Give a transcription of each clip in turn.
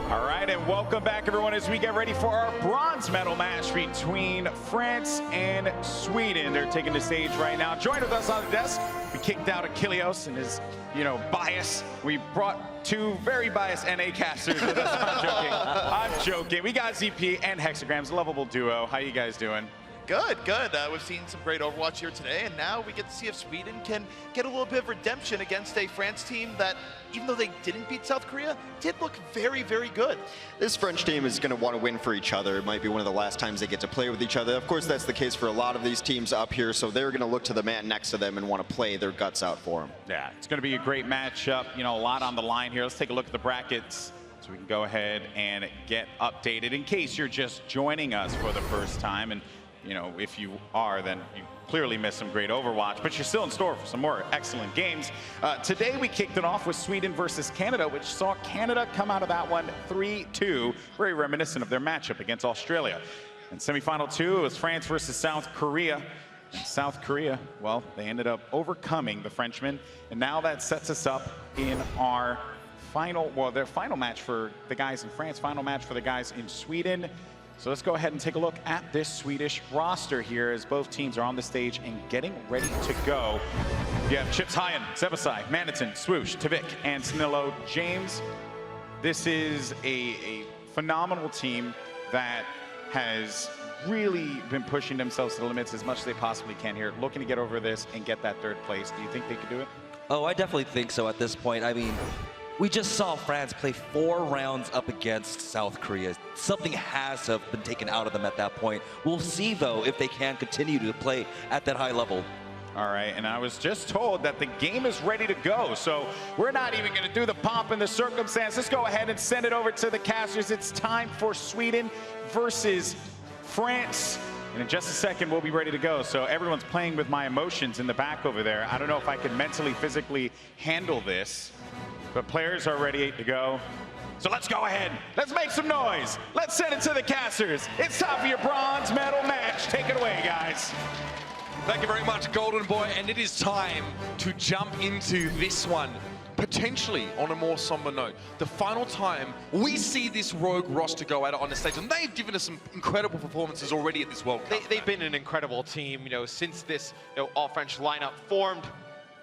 All right, and welcome back, everyone, as we get ready for our bronze medal match between France and Sweden. They're taking the stage right now. Join with us on the desk. We kicked out Achilleos and his, bias. We brought two very biased NA casters with us. I'm joking. I'm joking. We got ZP and Hexagrams, a lovable duo. How you guys doing? Good, good. We've seen some great Overwatch here today, and now we get to see if Sweden can get a little bit of redemption against a France team that, even though they didn't beat South Korea, did look very, very good. This French team is going to want to win for each other. It might be one of the last times they get to play with each other. Of course, that's the case for a lot of these teams up here, so they're going to look to the man next to them and want to play their guts out for them. Yeah, it's going to be a great matchup. A lot on the line here. Let's take a look at the brackets so we can go ahead and get updated in case you're just joining us for the first time. And if you are, then you clearly missed some great Overwatch, but you're still in store for some more excellent games. Today we kicked it off with Sweden versus Canada, which saw Canada come out of that one 3-2, very reminiscent of their matchup against Australia. And semifinal 2 was France versus South Korea. And South Korea, well, they ended up overcoming the Frenchmen, and now that sets us up in our their final match for the guys in France, final match for the guys in Sweden. So let's go ahead and take a look at this Swedish roster here as both teams are on the stage and getting ready to go. You have Chips Hyen, Sebasai, Manitin, Swoosh, Tavik, and Snillo James. This is a phenomenal team that has really been pushing themselves to the limits as much as they possibly can here, looking to get over this and get that third place. Do you think they could do it? Oh, I definitely think so at this point. I mean, we just saw France play 4 rounds up against South Korea. Something has to have been taken out of them at that point. We'll see, though, if they can continue to play at that high level. All right, and I was just told that the game is ready to go, so we're not even going to do the pomp and the circumstance. Let's go ahead and send it over to the casters. It's time for Sweden versus France. And in just a second, we'll be ready to go. So everyone's playing with my emotions in the back over there. I don't know if I can mentally, physically handle this. But players are ready to go. So let's go ahead. Let's make some noise. Let's send it to the casters. It's time for your bronze medal match. Take it away, guys. Thank you very much, Golden Boy. And it is time to jump into this one. Potentially on a more somber note, the final time we see this rogue roster go out on the stage, and they've given us some incredible performances already at this World Cup. They've been an incredible team, since this all-French lineup formed.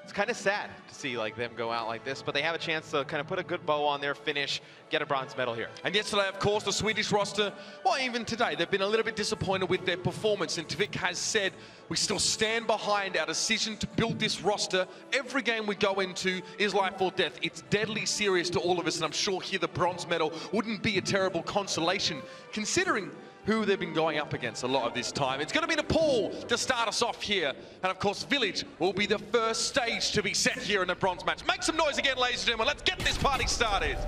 It's kind of sad to see them go out like this, but they have a chance to kind of put a good bow on their finish, get a bronze medal here. And yesterday, of course, the Swedish roster, well, even today, they've been a little bit disappointed with their performance. And Tavik has said, we still stand behind our decision to build this roster. Every game we go into is life or death. It's deadly serious to all of us, and I'm sure here the bronze medal wouldn't be a terrible consolation, considering who they've been going up against a lot of this time. It's going to be Nepal to start us off here. And of course, Village will be the first stage to be set here in the bronze match. Make some noise again, ladies and gentlemen. Let's get this party started.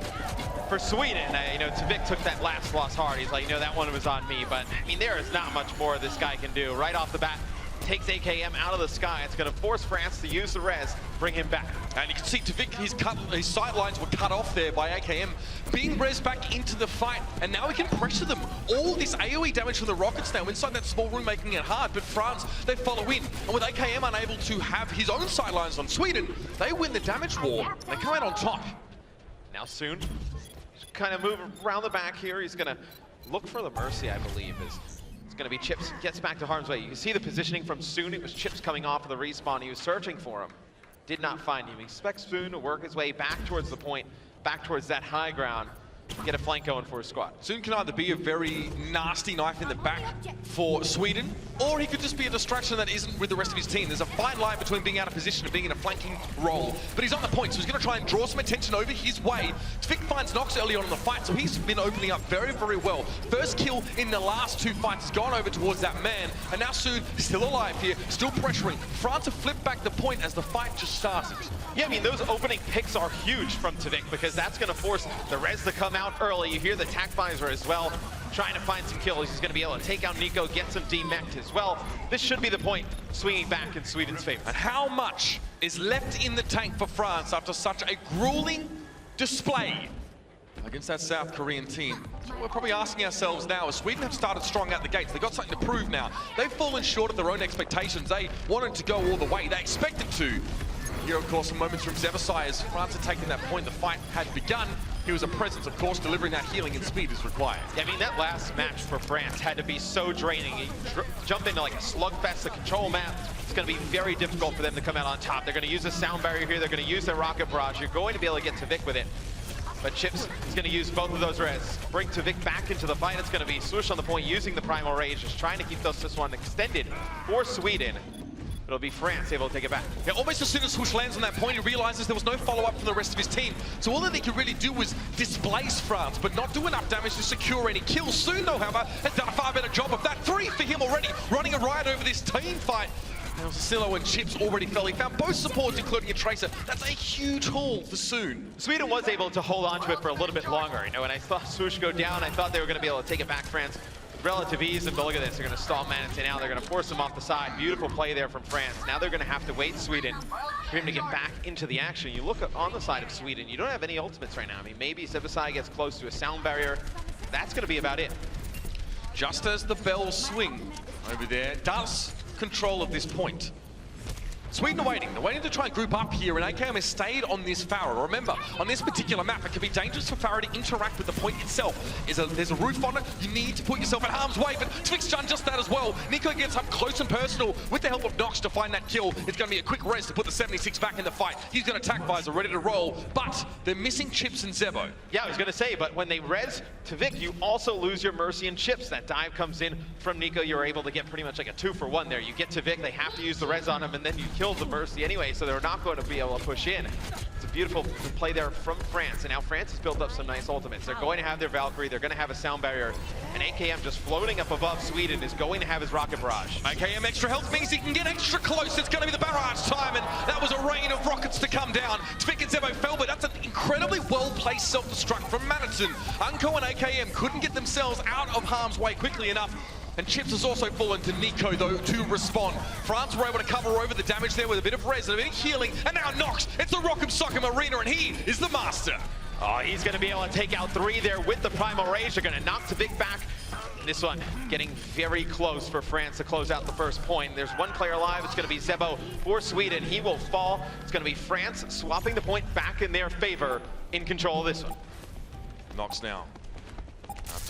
For Sweden, Tavik took that last loss hard. He's like, that one was on me. But, there is not much more this guy can do. Right off the bat, takes AKM out of the sky. It's going to force France to use the res, bring him back. And you can see Tavik, his sight lines were cut off there by AKM, being res back into the fight, and now he can pressure them. All this AoE damage from the rockets now inside that small room, making it hard, but France, they follow in. And with AKM unable to have his own sight lines on Sweden, they win the damage war. They come out on top. Now Soon, kind of move around the back here. He's going to look for the Mercy, I believe, going to be Chips, gets back to harm's way. You can see the positioning from Soon. It was Chips coming off of the respawn. He was searching for him. Did not find him. He expects Soon to work his way back towards the point, back towards that high ground. Get a flank going for his squad. Soon can either be a very nasty knife in the back for Sweden, or he could just be a distraction that isn't with the rest of his team. There's a fine line between being out of position and being in a flanking role. But he's on the point, so he's going to try and draw some attention over his way. Tavik finds Nox early on in the fight, so he's been opening up very, very well. First kill in the last 2 fights has gone over towards that man, and now Soon still alive here, still pressuring. France have flipped back the point as the fight just started. Yeah, those opening picks are huge from Tavik because that's going to force the res to come out early. You hear the tac visor as well, trying to find some kills. He's going to be able to take out Nico, get some demeched as well. This should be the point, swinging back in Sweden's favor. And how much is left in the tank for France after such a grueling display against that South Korean team? So we're probably asking ourselves now, as Sweden have started strong out the gates, they've got something to prove now. They've fallen short of their own expectations. They wanted to go all the way. They expected to. Here, of course, some moments from Zevasai as France had taken that point. The fight had begun. he was a presence. Of course, delivering that healing and speed is required. Yeah, I mean, that last match for France had to be so draining. You jump into like a slugfest, the control map. It's going to be very difficult for them to come out on top. They're going to use a sound barrier here. They're going to use their rocket barrage. You're going to be able to get Tvik with it. But Chips is going to use both of those res. Bring Tvik back into the fight. It's going to be Swoosh on the point using the Primal Rage, just trying to keep this one extended for Sweden. It'll be France able to take it back. Yeah, almost as soon as Swoosh lands on that point, he realizes there was no follow-up from the rest of his team. So all that they could really do was displace France, but not do enough damage to secure any kills. Soon, though, however, has done a far better job of that. 3 for him already, running a riot over this team fight. Now Silo and Chips already fell. He found both supports, including a Tracer. That's a huge haul for Soon. Sweden was able to hold on to it for a little bit longer. You know, when I saw Swoosh go down, I thought they were going to be able to take it back, France, with relative ease. But look at this, they're going to stall Manatee now. They're going to force him off the side. Beautiful play there from France. Now they're going to have to wait, Sweden, for him to get back into the action. You look on the side of Sweden, you don't have any ultimates right now. I mean, maybe Zebasai gets close to a sound barrier. That's going to be about it. Just as the bells swing over there, does control at this point. Sweden are waiting. They're waiting to try and group up here, and AKM has stayed on this Pharah. Remember, on this particular map, it can be dangerous for Pharah to interact with the point itself. There's a roof on it. You need to put yourself in harm's way, but Tvik's done just that as well. Nico gets up close and personal with the help of Nox to find that kill. It's going to be a quick res to put the 76 back in the fight. He's got attack visor ready to roll, but they're missing Chips and Zebo. Yeah, I was going to say, but when they res Tvik, you also lose your Mercy and Chips. That dive comes in from Nico. You're able to get pretty much like a 2-for-1 there. You get Tvik, they have to use the res on him, and then you kill the Mercy anyway, so they're not going to be able to push in. It's a beautiful play there from France, and now France has built up some nice ultimates. They're going to have their Valkyrie, they're going to have a sound barrier, and AKM just floating up above Sweden is going to have his rocket barrage. AKM extra health means he can get extra close. It's going to be the barrage time, and that was a rain of rockets to come down. Tvik and Zebo fell, but that's an incredibly well-placed self-destruct from Manatee. Unko and AKM couldn't get themselves out of harm's way quickly enough. And Chips has also fallen to Nico, though, to respond. France were able to cover over the damage there with a bit of res and a bit of healing. And now Nox, it's the Rock'em Sock'em Arena, and he is the master. Oh, he's going to be able to take out 3 there with the Primal Rage. They're going to knock Tvik back. This one getting very close for France to close out the first point. There's one player alive. It's going to be Zebo for Sweden. He will fall. It's going to be France swapping the point back in their favor, in control of this one. Nox now.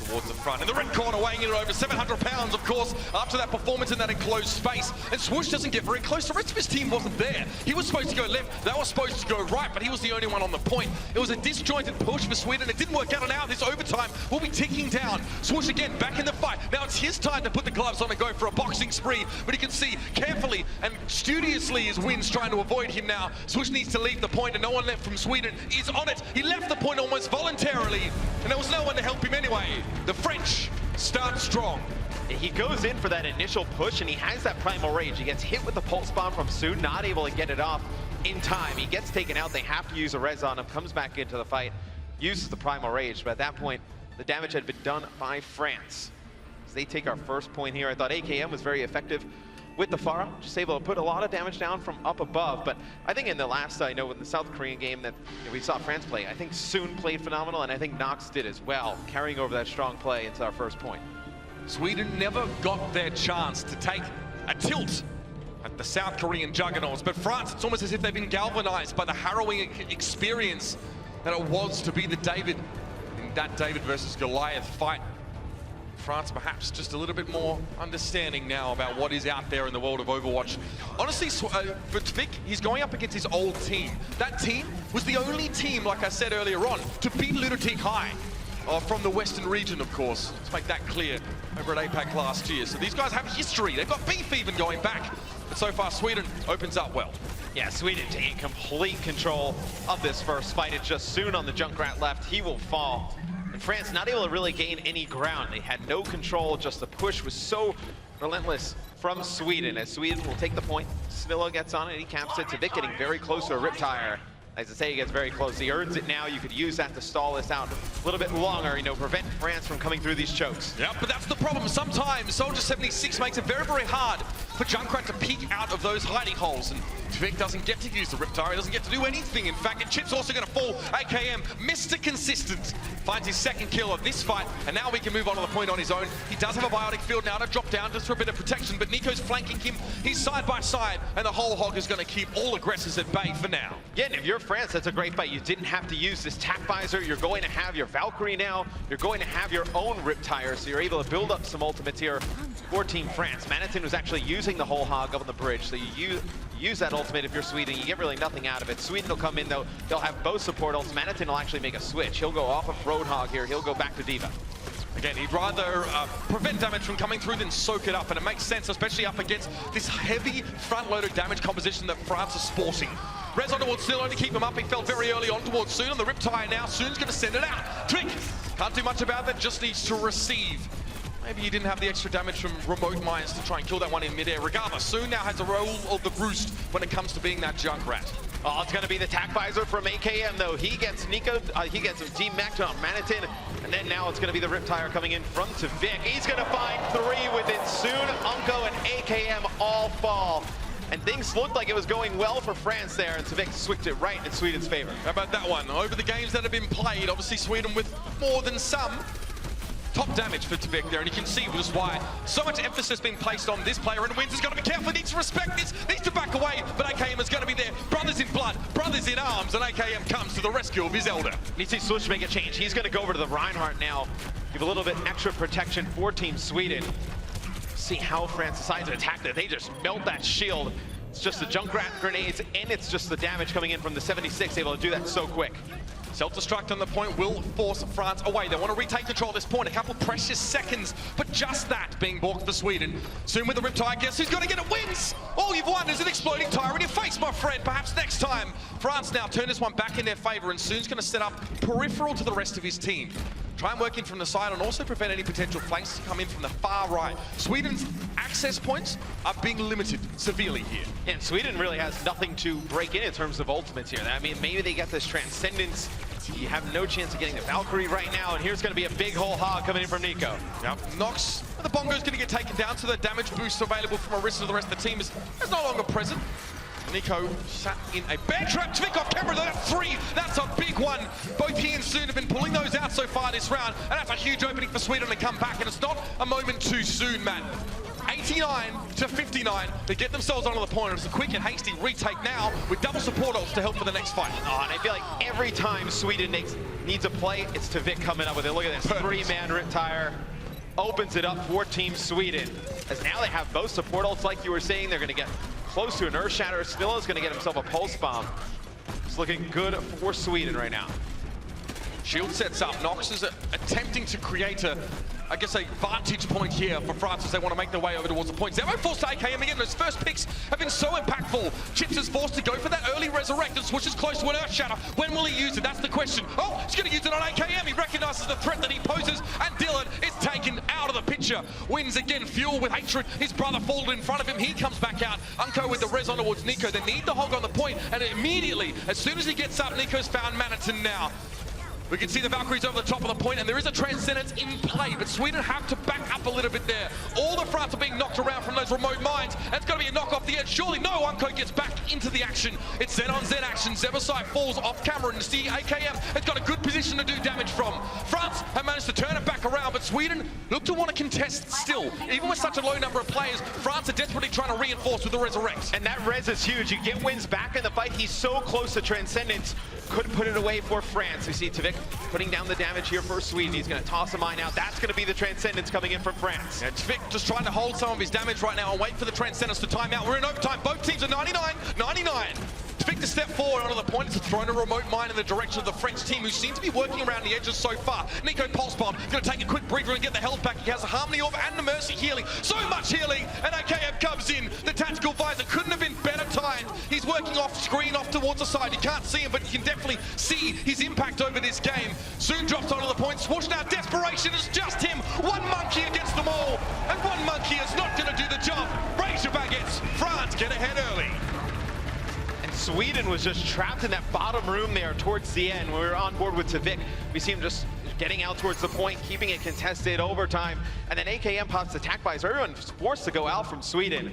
Towards the front, and the red corner weighing in at over 700 pounds, of course, after that performance in that enclosed space. And Swoosh doesn't get very close. The rest of his team wasn't there. He was supposed to go left, they were supposed to go right, but he was the only one on the point. It was a disjointed push for Sweden. It didn't work out, and now this overtime will be ticking down. Swoosh again back in the fight. Now it's his time to put the gloves on and go for a boxing spree, but you can see carefully and studiously his Win's trying to avoid him now. Swoosh needs to leave the point, and no one left from Sweden is on it. He left the point almost voluntarily, and there was no one to help him anyway. The French start strong. He goes in for that initial push, and he has that Primal Rage. He gets hit with the Pulse Bomb from Soon, not able to get it off in time. He gets taken out. They have to use a res on him, comes back into the fight, uses the Primal Rage, but at that point, the damage had been done by France. As they take our first point here, I thought AKM was very effective with the Pharah, just able to put a lot of damage down from up above. But I think in the last, in the South Korean game that we saw France play, I think Soon played phenomenal, and I think Nox did as well, carrying over that strong play into our first point. Sweden never got their chance to take a tilt at the South Korean juggernauts, but France, it's almost as if they've been galvanized by the harrowing experience that it was to be the David in that David versus Goliath fight. France perhaps just a little bit more understanding now about what is out there in the world of Overwatch. Honestly, for Tvik, he's going up against his old team. That team was the only team, like I said earlier on, to beat Lunatic High from the Western region, of course. Let's make that clear, over at APAC last year. So these guys have history. They've got beef even going back. But so far, Sweden opens up well. Yeah, Sweden taking complete control of this first fight. It's just Soon on the Junkrat left. He will fall. And France not able to really gain any ground. They had no control, just the push was so relentless from Sweden, as Sweden will take the point. Snilla gets on it, he caps it. Tvik getting very close to a Riptire. As I say, he gets very close. He earns it now. You could use that to stall this out a little bit longer, prevent France from coming through these chokes. Yeah, but that's the problem. Sometimes Soldier 76 makes it very, very hard for Junkrat to peek out of those hiding holes. And Tvik doesn't get to use the Riptire. He doesn't get to do anything. In fact, and Chip's also going to fall. AKM, Mr. Consistent, finds his second kill of this fight. And now we can move on to the point on his own. He does have a biotic field now to drop down just for a bit of protection. But Nico's flanking him. He's side by side. And the whole hog is going to keep all aggressors at bay for now. Yeah, and if you're France, that's a great fight. You didn't have to use this tack visor. You're going to have your Valkyrie now. You're going to have your own Riptire, so you're able to build up some ultimates here for Team France. Manatin was actually using the whole hog up on the bridge, so you use that ultimate if you're Sweden. You get really nothing out of it. Sweden will come in, though. They'll have both support ults. Manatin will actually make a switch. He'll go off of Roadhog here. He'll go back to D.Va. Again, he'd rather prevent damage from coming through than soak it up, and it makes sense, especially up against this heavy front-loaded damage composition that France is sporting. Rez on towards Still only keep him up. He fell very early on towards Soon, and the Riptire now. Soon's going to send it out. Twig can't do much about that, just needs to receive. Maybe he didn't have the extra damage from remote mines to try and kill that one in midair. Regardless, Soon now has a roll of the roost when it comes to being that Junkrat. Oh, it's going to be the tack visor from AKM, though. He gets Nico, he gets some team mech on Manatin, and then now it's going to be the Riptire coming in from Tvik. He's going to find 3 with it soon. Unko and AKM all fall. And things looked like it was going well for France there, and Tvik switched it right in Sweden's favor. How about that one? Over the games that have been played, obviously Sweden with more than some. Top damage for Tvik there, and you can see just why so much emphasis being placed on this player, and Wins has got to be careful, needs to respect this, needs to back away, but AKM is going to be there. Brothers in blood, brothers in arms, and AKM comes to the rescue of his elder. Needs to switch to make a change. He's going to go over to the Reinhardt now, give a little bit extra protection for Team Sweden. See how France decides to attack that. They just melt that shield. It's just the Junkrat grenades, and it's just the damage coming in from the 76, able to do that so quick. Self-destruct on the point will force France away. They want to retake control at this point. A couple precious seconds, but just that being balked for Sweden. Soon with the Riptire, guess who's going to get it? Wins! All you've won is an exploding tire in your face, my friend. Perhaps next time. France now turn this one back in their favor, and Soon's going to set up peripheral to the rest of his team. Try and work in from the side and also prevent any potential flanks to come in from the far right. Sweden's access points are being limited severely here. And Sweden really has nothing to break in terms of ultimates here. I mean, maybe they get this Transcendence. You have no chance of getting the Valkyrie right now, and here's going to be a big whole hog coming in from Nico. Yep. Nox, the Bongo's going to get taken down, so the damage boost available from Orisa to the rest of the team is no longer present. Nico sat in a bear trap. Tvik off camera, that's 3. That's a big one. Both he and Soon have been pulling those out so far this round, and that's a huge opening for Sweden to come back, and it's not a moment too soon, man. 89 to 59 to get themselves onto the point. It's a quick and hasty retake now with double support ults to help for the next fight. Oh, and I feel like every time Sweden needs a play, it's Tvik coming up with it. Look at this, 3-man Riptire. Opens it up for Team Sweden. As now they have both support ults, like you were saying. They're going to get close to an Earth Shatter. Stilla's going to get himself a Pulse Bomb. It's looking good for Sweden right now. Shield sets up. Nox is attempting to create a vantage point here for France as they want to make their way over towards the point. Zemo forced to AKM again. Those first picks have been so impactful. Chips is forced to go for that early resurrect and switches close to an Earth Shatter. When will he use it? That's the question. Oh, he's going to use it on AKM. He recognizes the threat that he poses, and Dylan is taken out of the picture. Wins again, fuel with hatred. His brother folded in front of him. He comes back out. Unko with the res on towards Nico. They need the hog on the point, and immediately, as soon as he gets up, Nico's found Manatin now. We can see the Valkyries over the top of the point, and there is a Transcendence in play, but Sweden have to back up a little bit there. All the France are being knocked around from those remote mines, and it's going to be a knock off the edge. Surely no, Unko gets back into the action. It's Z on Z action. Zebasai falls off camera, and see AKM has got a good position to do damage from. France have managed to turn it back around, but Sweden look to want to contest still. Even with such a low number of players, France are desperately trying to reinforce with the Resurrect. And that res is huge. You get Wins back in the fight. He's so close to Transcendence. Could put it away for France. We see Tvik putting down the damage here for Sweden. He's going to toss a mine out. That's going to be the Transcendence coming in from France. Yeah, Tvik just trying to hold some of his damage right now and wait for the Transcendence to time out. We're in overtime. Both teams are 99. Tvik to step forward onto the point. It's thrown a remote mine in the direction of the French team, who seem to be working around the edges so far. Nico Pulse Bomb going to take a quick breather and get the health back. He has a Harmony Orb and the Mercy healing. So much healing, and AKM comes in. The tactical visor couldn't have been better timed. He's working off screen, off towards the side. You can't see him, but you can definitely see his impact over this game. Soon drops onto the point. Swoosh now, desperation is just him. One monkey against them all, and one monkey is not going to do the job. Raise your baguettes. France get ahead early. Sweden was just trapped in that bottom room there towards the end. When we were on board with Tvik, we see him just getting out towards the point, keeping it contested overtime, and then AKM pops the attack buys. Everyone's forced to go out from Sweden.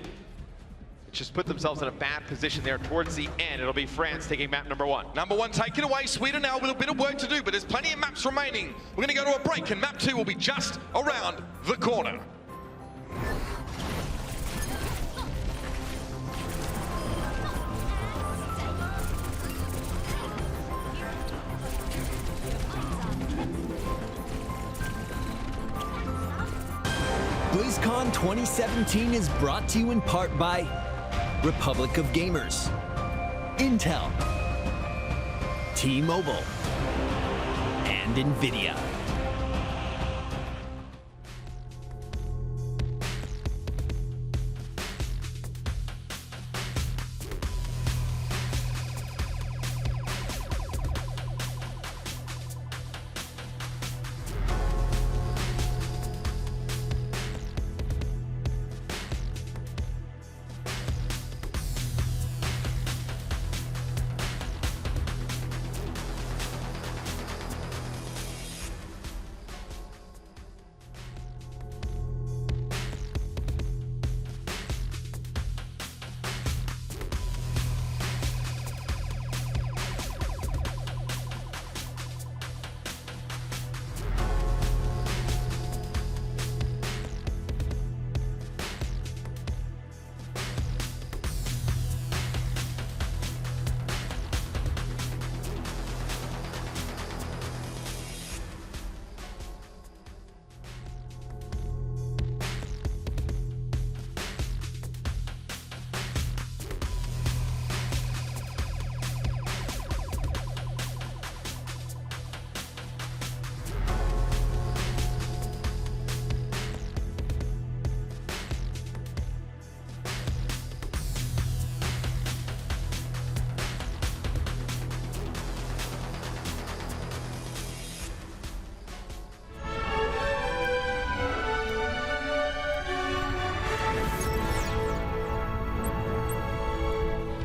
Just put themselves in a bad position there towards the end. It'll be France taking map number 1. Number 1 taken away. Sweden now with a bit of work to do, but there's plenty of maps remaining. We're going to go to a break, and map 2 will be just around the corner. BlizzCon 2017 is brought to you in part by Republic of Gamers, Intel, T-Mobile, and NVIDIA.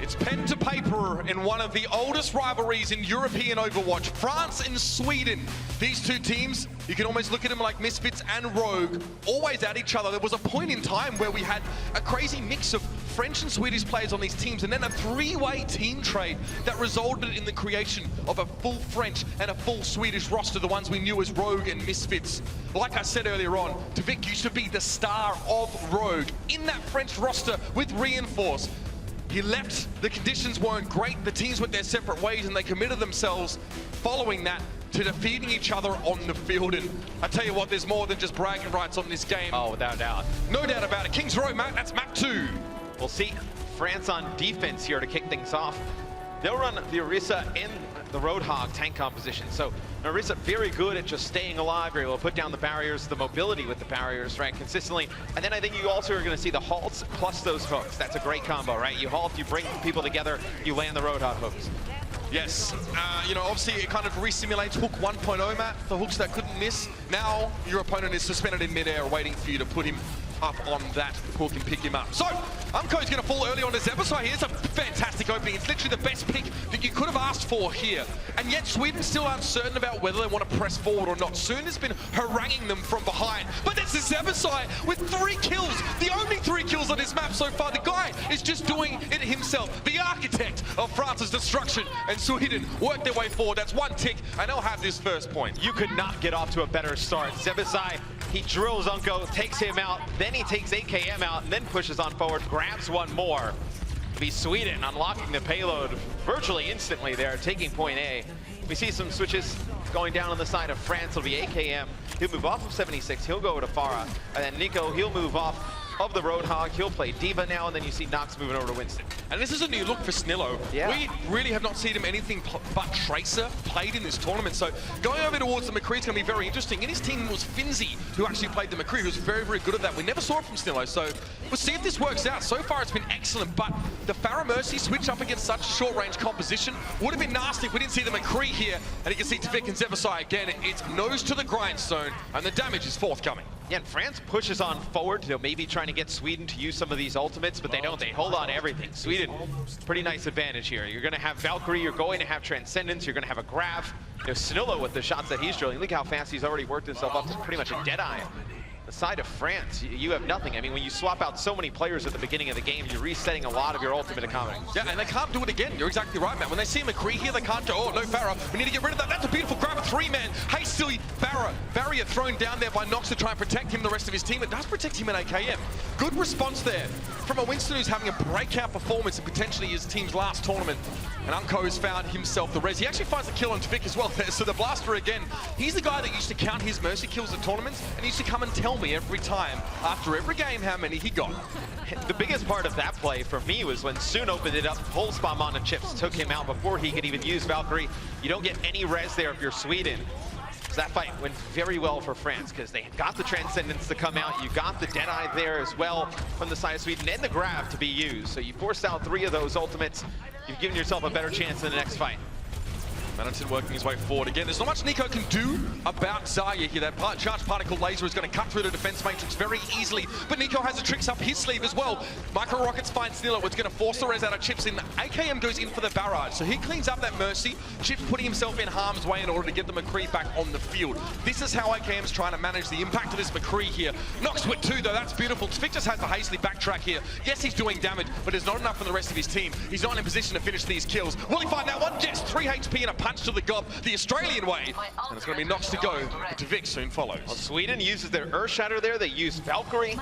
It's pen to paper in one of the oldest rivalries in European Overwatch, France and Sweden. These two teams, you can almost look at them like Misfits and Rogue, always at each other. There was a point in time where we had a crazy mix of French and Swedish players on these teams, and then a three-way team trade that resulted in the creation of a full French and a full Swedish roster, the ones we knew as Rogue and Misfits. Like I said earlier on, Tvik used to be the star of Rogue in that French roster with Reinforce. He left, the conditions weren't great, the teams went their separate ways, and they committed themselves following that to defeating each other on the field. And I tell you what, there's more than just bragging rights on this game. Oh, without a doubt. No doubt about it. Kings Row, Matt, that's map 2. We'll see France on defense here to kick things off. They'll run the Orisa in the Roadhog tank composition. So Orisa very good at just staying alive. You're able to put down the barriers, the mobility with the barriers, right, consistently. And then I think you also are going to see the halts plus those hooks. That's a great combo, right? You halt, you bring people together, you land the Roadhog hooks. Yes, you know, obviously it kind of re-simulates Hook 1.0, Matt, the hooks that couldn't miss. Now your opponent is suspended in midair waiting for you to put him up on that hook and pick him up. So, Umko's going to fall early on his episode here. It's a fantastic opening. It's literally the best pick that you could have asked for here. And yet Sweden still uncertain about whether they want to press forward or not. Soon has been haranguing them from behind. But there's this Zebasai with 3 kills. The only 3 kills on this map so far. The guy is just doing it himself. The architect of France's destruction. And Sweden work their way forward. That's 1 tick, and they'll have this first point. You could not get off to a better start. Zebasai, he drills Unko, takes him out, then he takes AKM out, and then pushes on forward, grabs one more. It'll be Sweden unlocking the payload virtually instantly there, taking point A. We see some switches going down on the side of France. It'll be AKM. He'll move off of 76. He'll go over to Farah. And then Nico, he'll move off of the Roadhog. He'll play Diva now, and then you see Nox moving over to Winston. And this is a new look for Snillo. Yeah. We really have not seen him anything but Tracer played in this tournament. So going over towards the McCree is going to be very interesting. In his team was Finzi, who actually played the McCree, who's very, very good at that. We never saw it from Snillo, so we'll see if this works out. So far, it's been excellent, but the Pharah Mercy switch up against such short-range composition would have been nasty if we didn't see the McCree here. And you can see Tvik and Zebasai again. It's nose to the grindstone, and the damage is forthcoming. Yeah, and France pushes on forward. They're maybe trying to get Sweden to use some of these ultimates, but they don't. They hold on to everything. Sweden, pretty nice advantage here. You're going to have Valkyrie, you're going to have Transcendence, you're going to have a Grav. There's Snillo with the shots that he's drilling. Look how fast he's already worked himself up to pretty much a Deadeye. The side of France, you have nothing. I mean, when you swap out so many players at the beginning of the game, you're resetting a lot of your ultimate economy. Yeah, and they can't do it again. You're exactly right, man. When they see McCree here, they can't go, oh, no Pharah. We need to get rid of that. That's a beautiful grab, a 3-man. Hastily, Pharah. Barrier thrown down there by Nox to try and protect him, the rest of his team. It does protect him in AKM. Good response there from a Winston who's having a breakout performance in potentially his team's last tournament. And Unko has found himself the res. He actually finds the kill on Tvik as well there. So the Blaster again, he's the guy that used to count his Mercy kills at tournaments and he used to come and tell tell me every time, after every game, how many he got. The biggest part of that play for me was when Soon opened it up, full spam on the chips, took him out before he could even use Valkyrie. You don't get any res there if you're Sweden. So that fight went very well for France because they got the Transcendence to come out. You got the Deadeye there as well from the side of Sweden and the grab to be used. So you forced out 3 of those ultimates. You've given yourself a better chance in the next fight. Manatee working his way forward again. There's not much Nico can do about Zarya here. That charged particle laser is going to cut through the defense matrix very easily. But Nico has the tricks up his sleeve as well. Micro Rockets find Snillo. It's going to force the res out of Chips in. AKM goes in for the barrage. So he cleans up that Mercy. Chips putting himself in harm's way in order to get the McCree back on the field. This is how AKM's trying to manage the impact of this McCree here. Knocks with 2 though. That's beautiful. Tvik just has the hastily backtrack here. Yes, he's doing damage, but it's not enough for the rest of his team. He's not in position to finish these kills. Will he find that one? Yes, 3 HP and a punch to the gob. The Australian way, and it's going to be Nox to go. Tvik soon follows. Well, Sweden uses their Earth Shatter there. They use Valkyrie.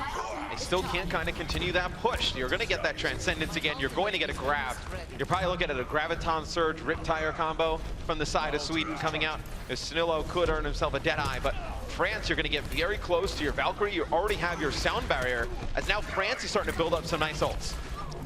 They still can't kind of continue that push. You're going to get that Transcendence again. You're going to get a grab. You're probably looking at a Graviton Surge Riptire combo from the side of Sweden coming out. As Snillo could earn himself a Deadeye, but France, you're going to get very close to your Valkyrie. You already have your sound barrier, as now France is starting to build up some nice ults.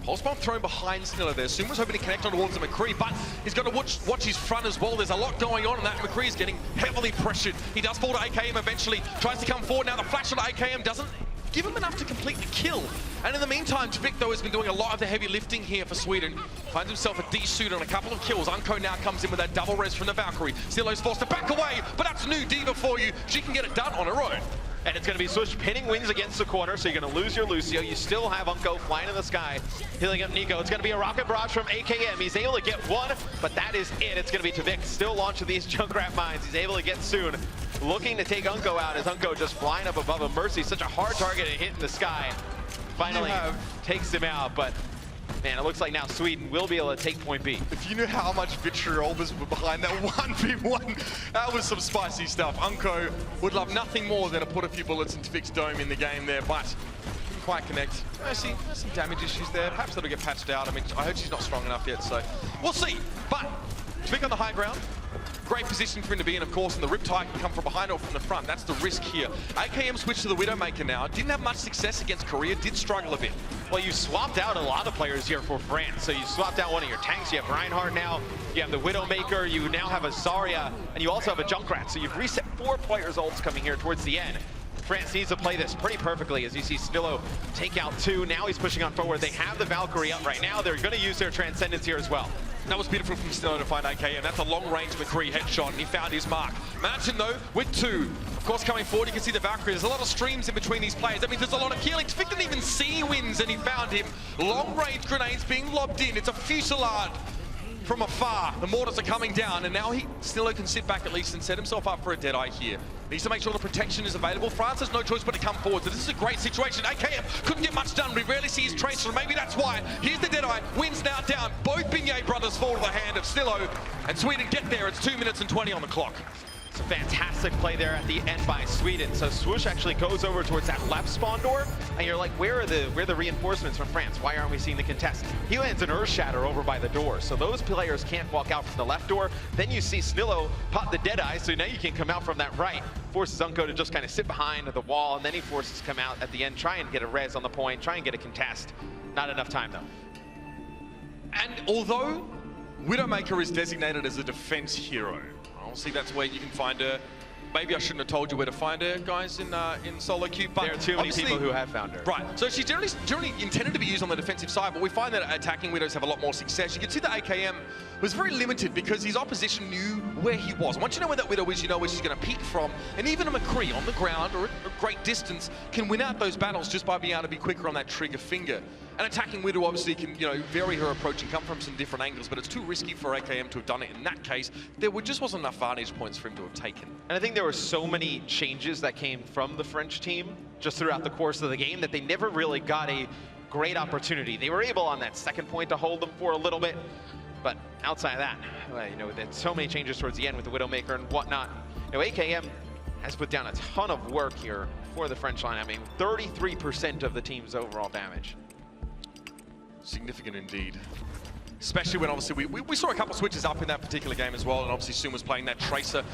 Pulse bomb thrown behind Snillo there. Soon was hoping to connect on towards the McCree, but he's got to watch his front as well. There's a lot going on, and that McCree is getting heavily pressured. He does fall to AKM eventually, tries to come forward. Now the flash on AKM doesn't give him enough to complete the kill. And in the meantime, Tvik, though, has been doing a lot of the heavy lifting here for Sweden. Finds himself a D-suit on a couple of kills. Unco now comes in with that double res from the Valkyrie. Snillo's forced to back away, but that's new Diva for you. She can get it done on her own. And it's going to be Switch pinning wings against the corner, so you're going to lose your Lucio. You still have Unco flying in the sky, healing up Nico. It's going to be a rocket barrage from AKM. He's able to get one, but that is it. It's going to be Tvik still launching these Junkrat mines. He's able to get Soon, looking to take Unco out as Unco just flying up above him. Mercy, such a hard target to hit in the sky. Finally takes him out, but man, it looks like now Sweden will be able to take point B. If you knew how much vitriol was behind that 1v1, that was some spicy stuff. Unco would love nothing more than to put a few bullets into Tvik's dome in the game there, but didn't quite connect. I see there's some damage issues there. Perhaps that'll get patched out. I mean, I heard she's not strong enough yet, so we'll see. But Tvik on the high ground. Great position for him to be in, of course, and the Riptide can come from behind or from the front. That's the risk here. AKM switched to the Widowmaker now. Didn't have much success against Korea, did struggle a bit. Well, you swapped out a lot of players here for France. So you swapped out one of your tanks. You have Reinhardt now. You have the Widowmaker. You now have a Zarya. And you also have a Junkrat. So you've reset 4 players' ults coming here towards the end. France needs to play this pretty perfectly as you see Snillo take out 2. Now he's pushing on forward. They have the Valkyrie up right now. They're going to use their Transcendence here as well. That was beautiful from Snillo to find AKM. That's a long-range McCree headshot, and he found his mark. Mansion, though, with 2. Of course, coming forward, you can see the Valkyrie. There's a lot of streams in between these players. That means there's a lot of killing. Tvik didn't even see wins, and he found him. Long-range grenades being lobbed in. It's a fusillade from afar. The mortars are coming down, and now Snillo can sit back at least and set himself up for a Deadeye here. Needs to make sure the protection is available. France has no choice but to come forward, so this is a great situation. AKM couldn't get much done. We rarely see his tracer, so maybe that's why. Here's the Deadeye. Wins now down. Both Bignay brothers fall to the hand of Snillo, and Sweden get there. It's 2 minutes and 20 on the clock. It's a fantastic play there at the end by Sweden. So Swoosh actually goes over towards that left spawn door, and you're like, where are the reinforcements from France? Why aren't we seeing the contest? He lands an Earth Shatter over by the door, so those players can't walk out from the left door. Then you see Snillo pop the Deadeye, so now you can come out from that right. Forces Unco to just kind of sit behind the wall, and then he forces to come out at the end, try and get a res on the point, try and get a contest. Not enough time though. And although Widowmaker is designated as a defense hero, obviously that's where you can find her. Maybe I shouldn't have told you where to find her, guys, in solo queue. But there are too many people who have found her. Right, so she's generally intended to be used on the defensive side, but we find that attacking Widows have a lot more success. You can see that AKM was very limited because his opposition knew where he was. Once you know where that Widow is, you know where she's going to peek from. And even a McCree on the ground or at a great distance can win out those battles just by being able to be quicker on that trigger finger. And attacking Widow obviously can, vary her approach and come from some different angles, but it's too risky for AKM to have done it in that case. There just wasn't enough vantage points for him to have taken. And I think there were so many changes that came from the French team just throughout the course of the game that they never really got a great opportunity. They were able on that second point to hold them for a little bit, but outside of that, well, there's so many changes towards the end with the Widowmaker and whatnot. AKM has put down a ton of work here for the French line. I mean, 33% of the team's overall damage. Significant indeed. Especially when obviously we saw a couple switches up in that particular game as well, and obviously Soon was playing that Tracer.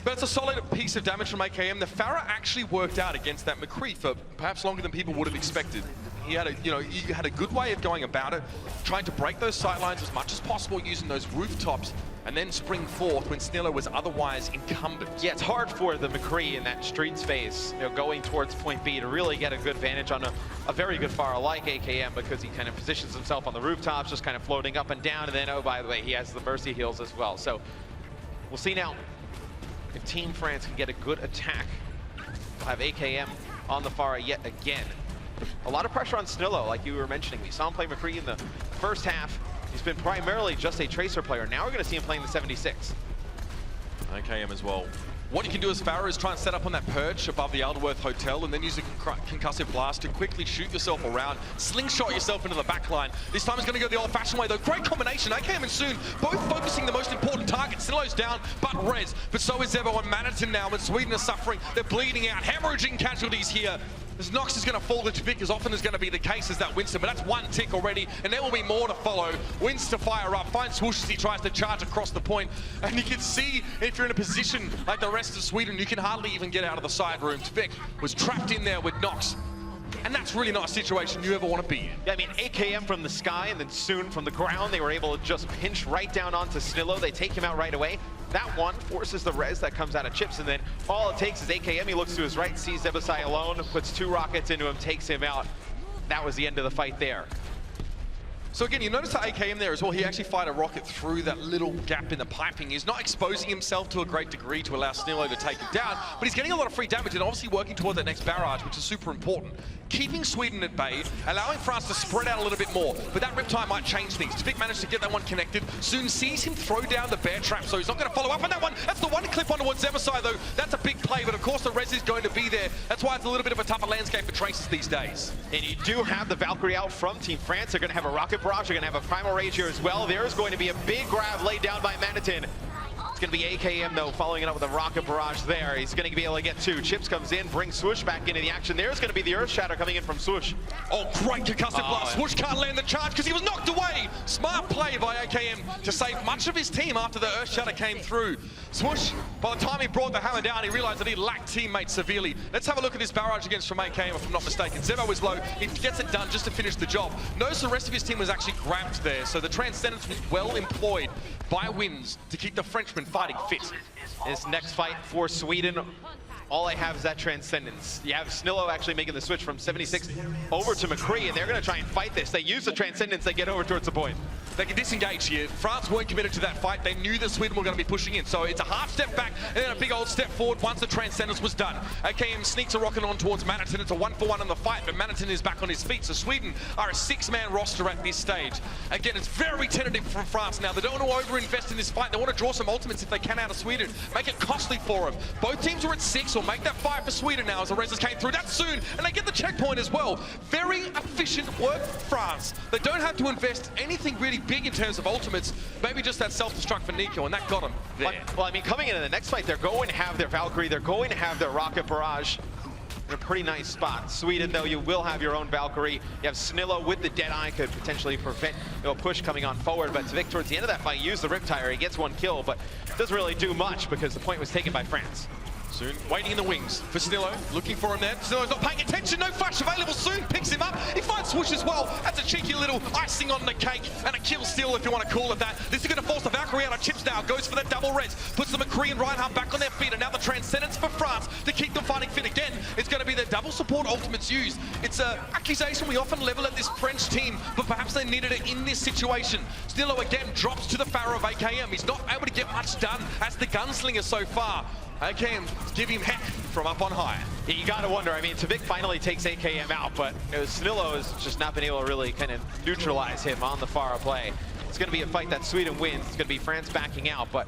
But it's a solid piece of damage from AKM. The Pharah actually worked out against that McCree for perhaps longer than people would have expected. He had a good way of going about it, trying to break those sightlines as much as possible using those rooftops, and then spring forth when Snillo was otherwise incumbent. Yeah, it's hard for the McCree in that street space, going towards point B to really get a good vantage on a very good Pharah like AKM, because he kind of positions himself on the rooftops, just kind of floating up and down, and then, oh, by the way, he has the Mercy heals as well. So we'll see now if Team France can get a good attack. We'll have AKM on the Pharah yet again. A lot of pressure on Snillo, like you were mentioning. We saw him play McCree in the first half. He's been primarily just a Tracer player. Now we're going to see him playing the 76. AKM as well. What you can do as Pharah is try and set up on that perch above the Alderworth Hotel and then use a concussive blast to quickly shoot yourself around, slingshot yourself into the back line. This time it's going to go the old-fashioned way, though. Great combination. AKM and Soon both focusing the most important target. Snillo's down, but res. But so is Zevo and Manitin now, and Sweden are suffering. They're bleeding out, hemorrhaging casualties here. As Nox is going to fall to Tvik as often as going to be the case as that Winston, but that's one tick already, and there will be more to follow. Wins to fire up, finds Swoosh as he tries to charge across the point, and you can see if you're in a position like the rest of Sweden, you can hardly even get out of the side room. Tvik was trapped in there with Nox, and that's really not a situation you ever want to be in. Yeah, I mean, AKM from the sky and then Soon from the ground, they were able to just pinch right down onto Snillo. They take him out right away. That one forces the res that comes out of Chips, and then all it takes is AKM. He looks to his right, sees Zebasai alone, puts 2 rockets into him, takes him out. That was the end of the fight there. So again, you notice that AKM there as well, he actually fired a rocket through that little gap in the piping. He's not exposing himself to a great degree to allow Snillo to take him down, but he's getting a lot of free damage and obviously working toward that next barrage, which is super important. Keeping Sweden at bay, allowing France to spread out a little bit more, but that Riptide might change things. Tvik managed to get that one connected. Soon sees him throw down the bear trap, so he's not going to follow up on that one. That's the one clip on towards Zebasai, though. That's a big play, but of course the res is going to be there. That's why it's a little bit of a tougher landscape for Traces these days. And you do have the Valkyrie out from Team France. They're going to have a rocket barrage. They're going to have a Primal Rage here as well. There's going to be a big grab laid down by Manitin. It's going to be AKM, though, following it up with a rocket barrage there. He's going to be able to get 2. Chips comes in, brings Swoosh back into the action. There's going to be the Earth Shatter coming in from Swoosh. Oh, great concussive blast. Swoosh can't land the charge because he was knocked away. Smart play by AKM to save much of his team after the Earth Shatter came through. Swoosh, by the time he brought the hammer down, he realized that he lacked teammates severely. Let's have a look at this barrage against from AKM, if I'm not mistaken. Zevo is low. He gets it done just to finish the job. Notice the rest of his team was actually grabbed there, so the Transcendence was well employed by Wins to keep the Frenchman fighting fit. This next fight for Sweden, all I have is that Transcendence. You have Snillo actually making the switch from 76 over to McCree, and they're going to try and fight this. They use the Transcendence, they get over towards the point. They can disengage here. France weren't committed to that fight. They knew that Sweden were going to be pushing in. So it's a half step back and then a big old step forward once the Transcendence was done. AKM sneaks a rocket on towards Manitin. It's a 1-for-1 in the fight, but Manitin is back on his feet. So Sweden are a 6-man roster at this stage. Again, it's very tentative from France now. They don't want to overinvest in this fight. They want to draw some ultimates if they can out of Sweden. Make it costly for them. Both teams are at 6. Or make that 5 for Sweden now as the Reses came through. That's Soon, and they get the checkpoint as well. Very efficient work for France. They don't have to invest anything really big in terms of ultimates. Maybe just that self-destruct for Nico, and that got him there. Well, I mean, coming into the next fight, they're going to have their Valkyrie. They're going to have their rocket barrage in a pretty nice spot. Sweden, though, you will have your own Valkyrie. You have Snillo with the Deadeye, could potentially prevent a push coming on forward, but Tvik towards the end of that fight used the Riptire. He gets 1 kill, but doesn't really do much because the point was taken by France. Soon waiting in the wings for Snillo, looking for him there. Snillo's not paying attention, no flash available. Soon picks him up. He finds Swoosh as well. That's a cheeky little icing on the cake and a kill steal, if you want to call it that. This is going to force the Valkyrie out of Chips now. Goes for the double res, puts the McCree and Reinhardt back on their feet, and now the Transcendence for France to keep them fighting fit again. It's going to be the double support ultimates used. It's an accusation we often level at this French team, but perhaps they needed it in this situation. Snillo again drops to the Pharah of AKM. He's not able to get much done as the gunslinger so far. AKM give him heck from up on high. You got to wonder, I mean, Tvik finally takes AKM out, but Snillo has just not been able to really kind of neutralize him on the Pharah play. It's going to be a fight that Sweden wins. It's going to be France backing out, but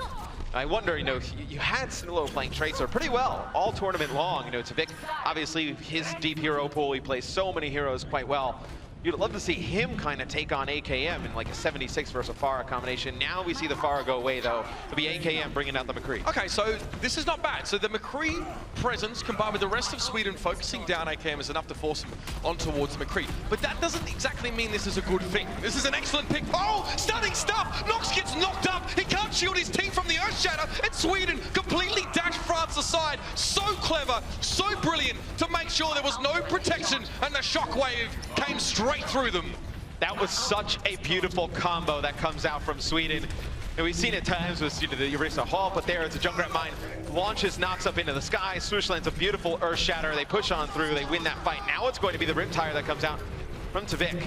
I wonder, you had Snillo playing Tracer pretty well all tournament long. Tvik, obviously, his deep hero pool, he plays so many heroes quite well. You'd love to see him kind of take on AKM in like a 76 versus a Pharah combination. Now we see the Pharah go away, though. It'll be AKM bringing out the McCree. Okay, so this is not bad. So the McCree presence combined with the rest of Sweden focusing down AKM is enough to force him on towards McCree. But that doesn't exactly mean this is a good thing. This is an excellent pick. Oh, stunning stuff! Nox gets knocked up. He can't shield his team from the Earthshatter. And Sweden completely dashed France aside. So clever, so brilliant to make sure there was no protection and the shockwave came straight through them. That was such a beautiful combo that comes out from Sweden. And we've seen it times with the Eureka Hall, but there it's a Junkrat Mine. Launches Nox up into the sky. Swoosh lands a beautiful Earth Shatter. They push on through. They win that fight. Now it's going to be the Riptire that comes out from Tvik.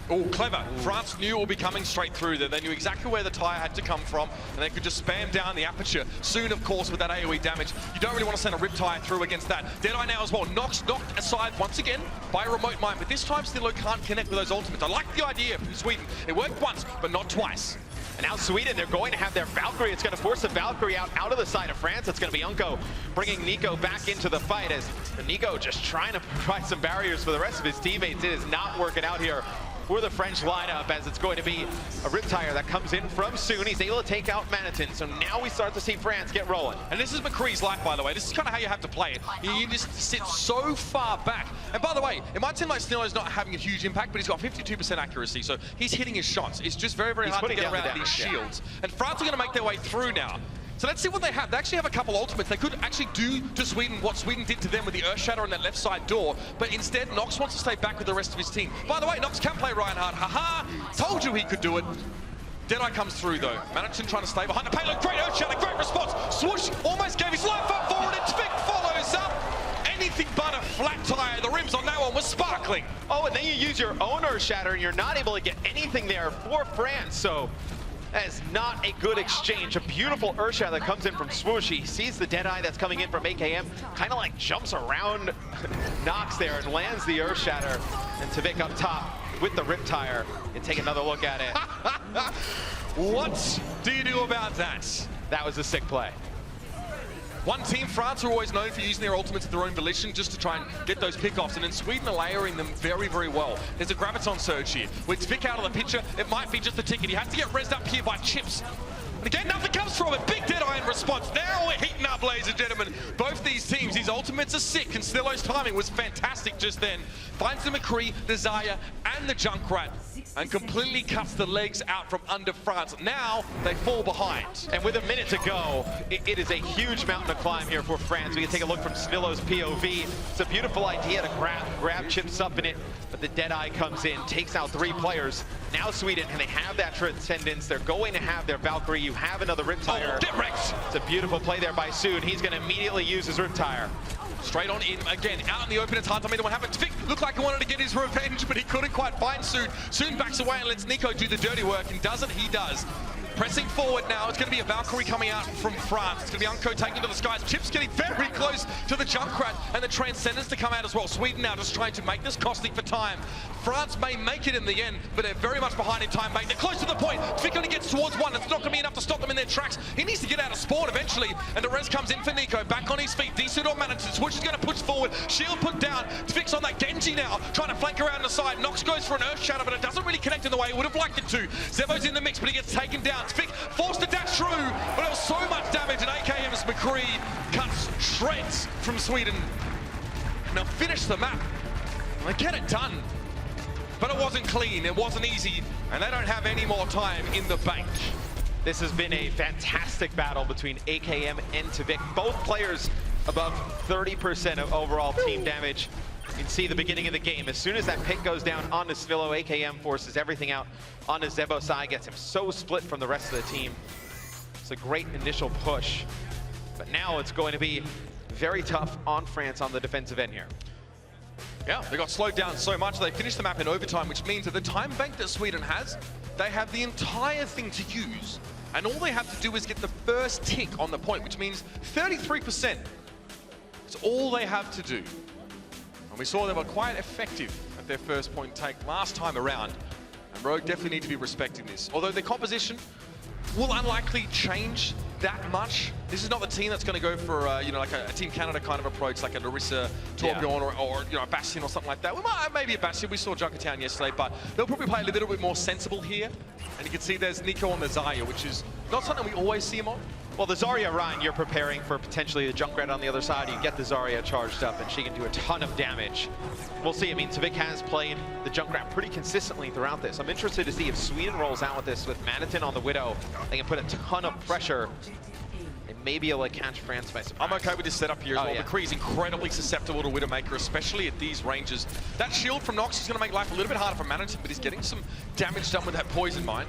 Oh, clever. France knew it would be coming straight through there. They knew exactly where the tire had to come from, and they could just spam down the aperture. Soon, of course, with that AoE damage, you don't really want to send a Riptire through against that. Deadeye now as well. Nox knocked aside once again by a remote mine, but this time Stilo can't connect with those ultimates. I like the idea from Sweden. It worked once, but not twice. And now Sweden, they're going to have their Valkyrie. It's going to force the Valkyrie out of the side of France. It's going to be Unko bringing Nico back into the fight as Nico just trying to provide some barriers for the rest of his teammates. It is not working out here for the French lineup, as it's going to be a Riptire that comes in from Soon. He's able to take out Manitin, so now we start to see France get rolling. And this is McCree's life, by the way. This is kind of how you have to play it. You just sit so far back. And by the way, it might seem like Snilo's not having a huge impact, but he's got 52% accuracy, so he's hitting his shots. It's just very, very hard to get around these shields. And France are going to make their way through now. So let's see what they have. They actually have a couple ultimates. They could actually do to Sweden what Sweden did to them with the Earthshatter on that left side door, but instead Nox wants to stay back with the rest of his team. By the way, Nox can play Reinhardt. Haha! Told you he could do it. Deadeye comes through though. Managing trying to stay behind the payload. Great Earthshatter, great response. Swoosh almost gave his life up forward, and Tvik follows up. Anything but a flat tire. The rims on that one was sparkling. Oh, and then you use your own Earthshatter, and you're not able to get anything there for France, so that is not a good exchange. A beautiful Earthshatter that comes in from Swoosh. He sees the Deadeye that's coming in from AKM, kind of like jumps around Nox there and lands the Earthshatter. And Tvik up top with the Riptire. And take another look at it. What do you do about that? That was a sick play. One team, France, are always known for using their ultimates at their own volition just to try and get those pickoffs, and in Sweden are layering them very, very well. There's a Graviton surge here. With Tvik out of the picture, it might be just a ticket. He has to get rezzed up here by Chips. And again, nothing comes from it. Big Deadeye in response. Now we're heating up, ladies and gentlemen. Both these teams, these ultimates are sick, and Stilo's timing was fantastic just then. Finds the McCree, the Zaya, and the Junkrat, and completely cuts the legs out from under France. Now they fall behind. And with a minute to go, it is a huge mountain to climb here for France. We can take a look from Stilo's POV. It's a beautiful idea to grab Chips up in it, but the Deadeye comes in, takes out 3 players. Now Sweden, and they have that Transcendence. They're going to have their Valkyrie. You have another Riptire. Oh, get wrecked. It's a beautiful play there by Soon. He's going to immediately use his Riptire. Straight on in, again, out in the open, it's hard to make what happened. Tvik looked like he wanted to get his revenge, but he couldn't quite find Soon. Soon backs away and lets Nico do the dirty work, and does it, he does. Pressing forward now, it's going to be a Valkyrie coming out from France. It's going to be Unko taking to the skies. Chips getting very close to the Junkrat, and the Transcendence to come out as well. Sweden now just trying to make this costing for time. France may make it in the end, but they're very much behind in time. They're close to the point. Tvik only gets towards one. It's not going to be enough to stop them in their tracks. He needs to get out of spawn eventually, and the res comes in for Nico. Back on his feet. Desud on Manitin. Switch is going to push forward. Shield put down. Tvik's on that Genji now, trying to flank around the side. Nox goes for an Earthshatter, but it doesn't really connect in the way he would have liked it to. Zebo's in the mix, but he gets taken down. Tvik forced to dash through, but it was so much damage, and AKM's McCree cuts shreds from Sweden. Now finish the map. They get it done. But it wasn't clean, it wasn't easy, and they don't have any more time in the bank. This has been a fantastic battle between AKM and Tvik. Both players above 30% of overall team damage. You can see the beginning of the game. As soon as that pick goes down onto Svilo, AKM forces everything out onto Zebo side, gets him so split from the rest of the team. It's a great initial push, but now it's going to be very tough on France on the defensive end here. Yeah, they got slowed down so much they finished the map in overtime, which means that the time bank that Sweden has, they have the entire thing to use, and all they have to do is get the first tick on the point, which means 33%. It's all they have to do. And we saw they were quite effective at their first point take last time around, and Rogue definitely need to be respecting this. Although their composition will unlikely change that much This is not the team that's going to go for, you know, like a Team Canada kind of approach, like a Larissa, Torbjorn, or you know, a Bastion or something like that. We might, maybe a Bastion. We saw Junkertown yesterday, but they'll probably play a little bit more sensible here. And you can see there's Nico on the Zarya, which is not something we always see him on. Well, the Zarya, Ryan, you're preparing for potentially the Junkrat on the other side. You get the Zarya charged up, and she can do a ton of damage. We'll see. I mean, Tvik has played the Junkrat pretty consistently throughout this. I'm interested to see if Sweden rolls out with this with Manitin on the Widow. They can put a ton of pressure. They may be able to catch France by surprise. I'm okay with this setup here as well. Yeah. McCree's incredibly susceptible to Widowmaker, especially at these ranges. That shield from Nox is going to make life a little bit harder for Manitin, but he's getting some damage done with that poison mine.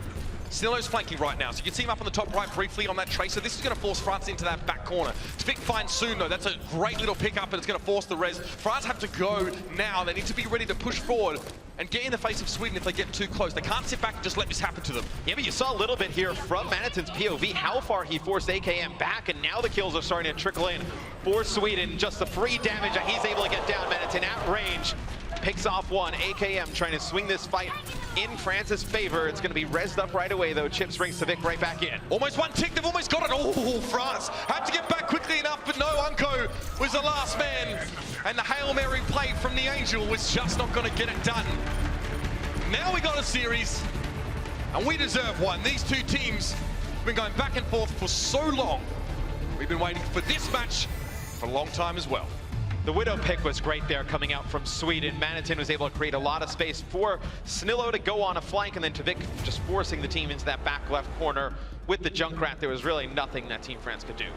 Snillo's flanking right now, so you can see him up on the top right briefly on that Tracer. This is going to force France into that back corner. Tvik finds soon, though. That's a great little pickup, and it's going to force the res. France have to go now. They need to be ready to push forward and get in the face of Sweden if they get too close. They can't sit back and just let this happen to them. Yeah, but you saw a little bit here from Manitin's POV, how far he forced AKM back, and now the kills are starting to trickle in for Sweden. Just the free damage that he's able to get down. Manitin at range. Picks off one. AKM trying to swing this fight in France's favor. It's going to be rezzed up right away, though. Chips brings Tvik right back in. Almost one tick. They've almost got it. Oh, France had to get back quickly enough, but no, Unko was the last man. And the Hail Mary play from the Angel was just not going to get it done. Now we got a series, and we deserve one. These two teams have been going back and forth for so long. We've been waiting for this match for a long time as well. The Widow pick was great there coming out from Sweden. Manitin was able to create a lot of space for Snillo to go on a flank, and then Tvik just forcing the team into that back left corner. With the Junkrat, there was really nothing that Team France could do.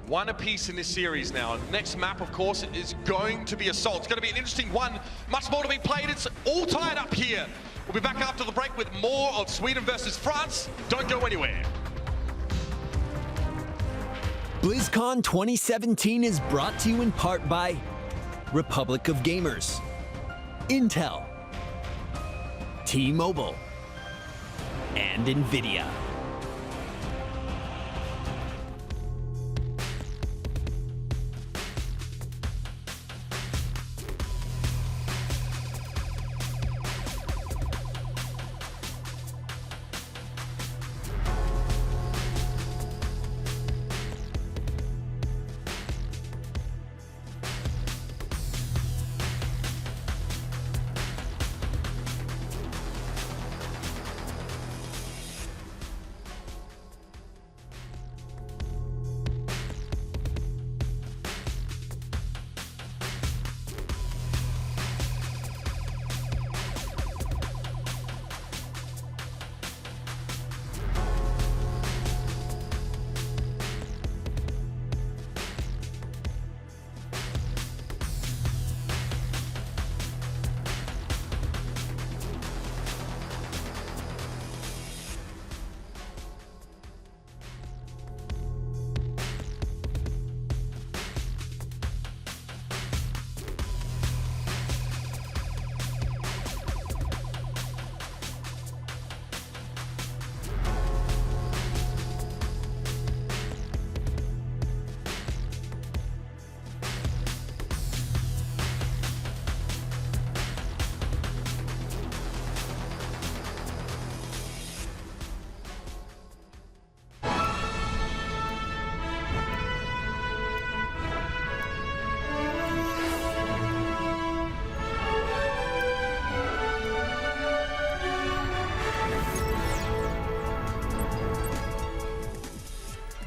One apiece in this series now. Next map, of course, is going to be Assault. It's going to be an interesting one. Much more to be played. It's all tied up here. We'll be back after the break with more of Sweden versus France. Don't go anywhere. BlizzCon 2017 is brought to you in part by Republic of Gamers, Intel, T-Mobile, and NVIDIA.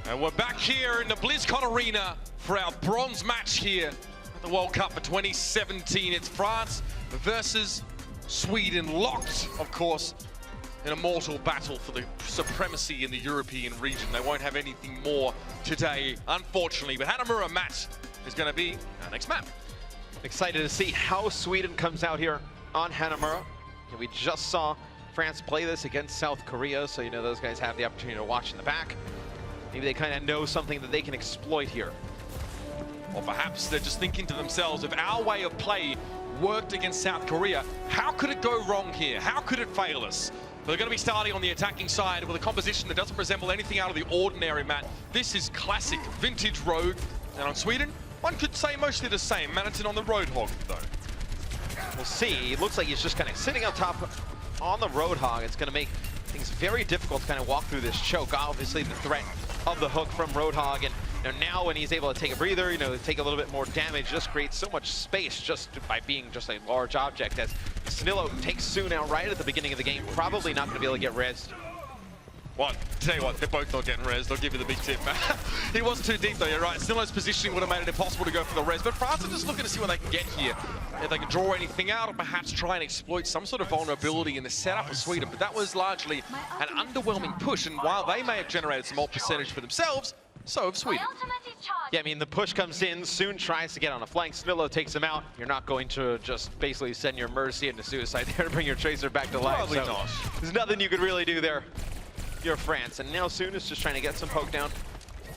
And we're back here in the BlizzCon Arena for our bronze match here at the World Cup for 2017. It's France versus Sweden, locked, of course, in a mortal battle for the supremacy in the European region. They won't have anything more today, unfortunately. But Hanamura match is going to be our next map. Excited to see how Sweden comes out here on Hanamura. And we just saw France play this against South Korea, so you know those guys have the opportunity to watch in the back. Maybe they kind of know something that they can exploit here. Or perhaps they're just thinking to themselves, if our way of play worked against South Korea, how could it go wrong here? How could it fail us? They're going to be starting on the attacking side with a composition that doesn't resemble anything out of the ordinary, Matt. This is classic vintage Rogue. And on Sweden, one could say mostly the same. Manitin on the Roadhog, though. We'll see. It looks like he's just kind of sitting up top on the Roadhog. It's going to make things very difficult to kind of walk through this choke. Obviously, the threat of the hook from Roadhog, and now when he's able to take a breather, take a little bit more damage, just creates so much space just by being just a large object. As Snillo takes Soon out right at the beginning of the game, probably not going to be able to get rezzed. Well, tell you what, they're both not getting res. I'll give you the big tip. He was too deep though, you're right. Snillo's positioning would have made it impossible to go for the res, but France are just looking to see what they can get here. If they can draw anything out or perhaps try and exploit some sort of vulnerability in the setup of Sweden, but that was largely an underwhelming push, and while they may have generated some ult percentage for themselves, so have Sweden. Yeah, I mean, the push comes in, Soon tries to get on a flank, Snillo takes him out. You're not going to just basically send your Mercy into suicide there to bring your Tracer back to life. Probably so not. There's nothing you could really do there. You're France, and now Soon is just trying to get some poke down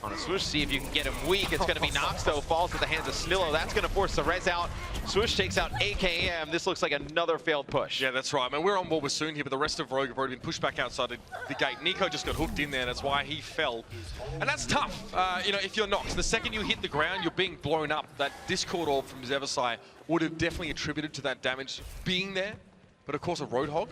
on a Swoosh, see if you can get him weak. It's going to be Nox, though, falls at the hands of Snillo. That's going to force the res out. Swoosh takes out AKM. This looks like another failed push. Yeah, that's right. I mean, we're on board with Soon here, but the rest of Rogue have already been pushed back outside the gate. Nico just got hooked in there, and that's why he fell. And that's tough, if you're Nox. The second you hit the ground, you're being blown up. That Discord orb from Zevasai would have definitely attributed to that damage being there. But of course, a Roadhog,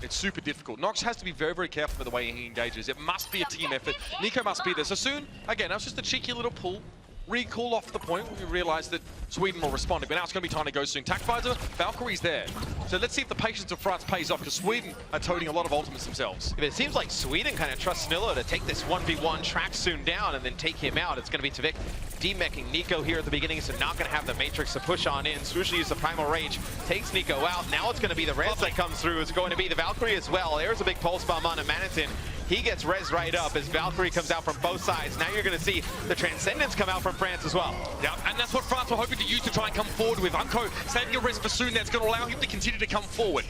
it's super difficult. Nox has to be very, very careful with the way he engages. It must be a team effort. Nico must be there. So Soon, again, that was just a cheeky little pull. Recall off the point. We realized that Sweden will respond. But now it's going to be time to go soon. Tackvisor, Valkyrie's there. So let's see if the patience of France pays off, because Sweden are toting a lot of ultimates themselves. It seems like Sweden kind of trusts Snillo to take this 1v1, track Soon down, and then take him out. It's going to be Tvik demeching Nico here at the beginning, so not going to have the Matrix to push on in. Swoosh uses the Primal Rage, takes Nico out. Now it's going to be the res that comes through. It's going to be the Valkyrie as well. There's a big pulse bomb on Manatin. He gets res right up as Valkyrie comes out from both sides. Now you're going to see the Transcendence come out from France as well. Yeah, and that's what France were hoping to use to try and come forward with. Unco saving a res for Soon. That's going to allow him to continue to come forward.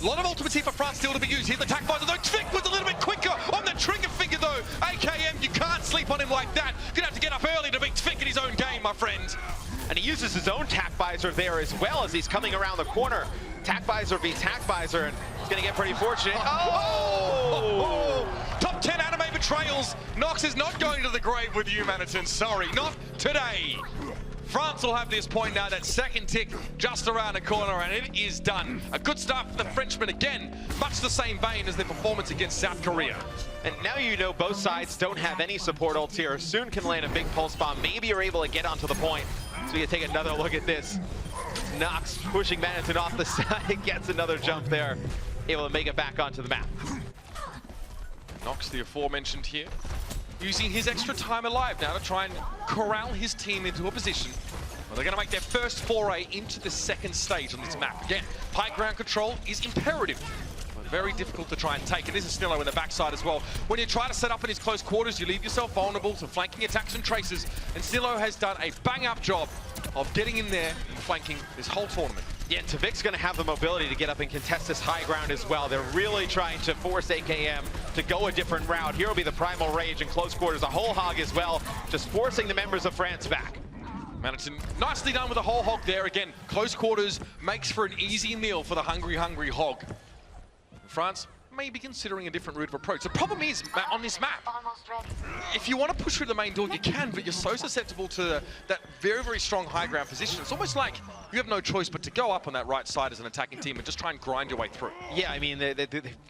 A lot of ultimates here for France still to be used. Here the Tackvisor though. Tvik was a little bit quicker on the trigger finger though. AKM, you can't sleep on him like that. You're going to have to get up early to beat Tvik in his own game, my friend. And he uses his own Tackvisor there as well as he's coming around the corner. Tackvisor v Tackvisor, and he's going to get pretty fortunate. Oh! Top 10 anime betrayals. Nox is not going to the grave with you, Manatin. Sorry, not today. France will have this point now, that second tick just around the corner, and it is done. A good start for the Frenchmen again, much the same vein as their performance against South Korea. And now you know both sides don't have any support ults here. Soon can land a big pulse bomb. Maybe you're able to get onto the point. So you take another look at this. Nox pushing Manatin off the side, gets another jump there. Able to make it back onto the map. Nox, the aforementioned here, using his extra time alive now to try and corral his team into a position where they're going to make their first foray into the second stage on this map. Again, high ground control is imperative, but very difficult to try and take. And this is Snillo in the backside as well. When you try to set up in his close quarters, you leave yourself vulnerable to flanking attacks and traces. And Snillo has done a bang-up job of getting in there and flanking this whole tournament. Yeah, Tvik's going to have the mobility to get up and contest this high ground as well. They're really trying to force AKM to go a different route. Here will be the Primal Rage in close quarters, a whole hog as well, just forcing the members of France back. Manatin nicely done with a whole hog there. Again, close quarters makes for an easy meal for the hungry hog. France may be considering a different route of approach. The problem is, on this map, if you want to push through the main door, you can, but you're so susceptible to that very, very strong high ground position. It's almost like you have no choice but to go up on that right side as an attacking team and just try and grind your way through. Yeah, I mean,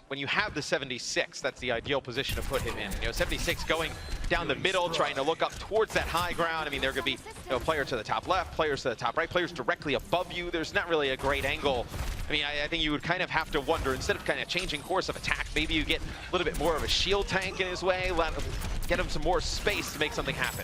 when you have the 76, that's the ideal position to put him in. 76 going down the middle, trying to look up towards that high ground. I mean, there could be players to the top left, players to the top right, players directly above you. There's not really a great angle. I mean, I think you would kind of have to wonder, instead of kind of changing course of attack, maybe you get a little bit more of a shield tank in his way, get him some more space to make something happen.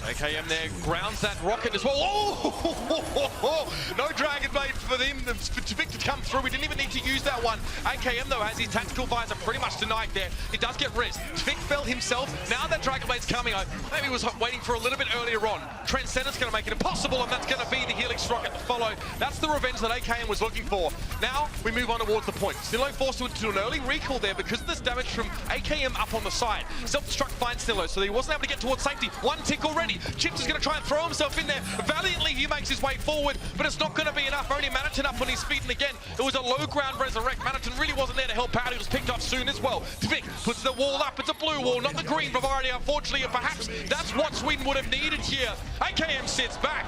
AKM there grounds that rocket as well. Oh! No Dragon Blade for them, for Tvik to come through. We didn't even need to use that one. AKM though has his tactical visor pretty much denied there. He does get risked. Tvik fell himself. Now that Dragon Blade's coming, I maybe was waiting for a little bit earlier on. Transcendence going to make it impossible, and that's going to be the Helix rocket to follow. That's the revenge that AKM was looking for. Now we move on towards the point. Snillo forced into an early recall there because of this damage from AKM up on the side. Self-destruct finds Snillo, so he wasn't able to get towards safety. One tick already. Chips is going to try and throw himself in there. Valiantly, he makes his way forward, but it's not going to be enough. Only Manatin up on his feet, and again, it was a low ground resurrect. Manatin really wasn't there to help out. He was picked up soon as well. Tvik puts the wall up. It's a blue wall, not the green variety, unfortunately, and perhaps that's what Sweden would have needed here. AKM sits back.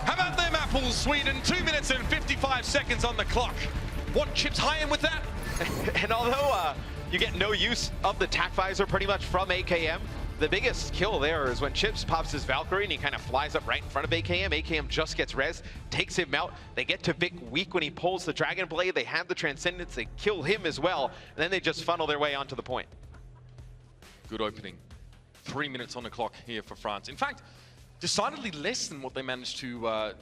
How about them apples, Sweden? 2 minutes and 55 seconds on the clock. Want chips high in with that? And although you get no use of the Tackvisor pretty much from AKM, the biggest kill there is when Chips pops his Valkyrie and he kind of flies up right in front of AKM. AKM just gets res, takes him out. They get to Vic weak when he pulls the Dragon Blade. They have the Transcendence. They kill him as well. And then they just funnel their way onto the point. Good opening. 3 minutes on the clock here for France. In fact, decidedly less than what they managed to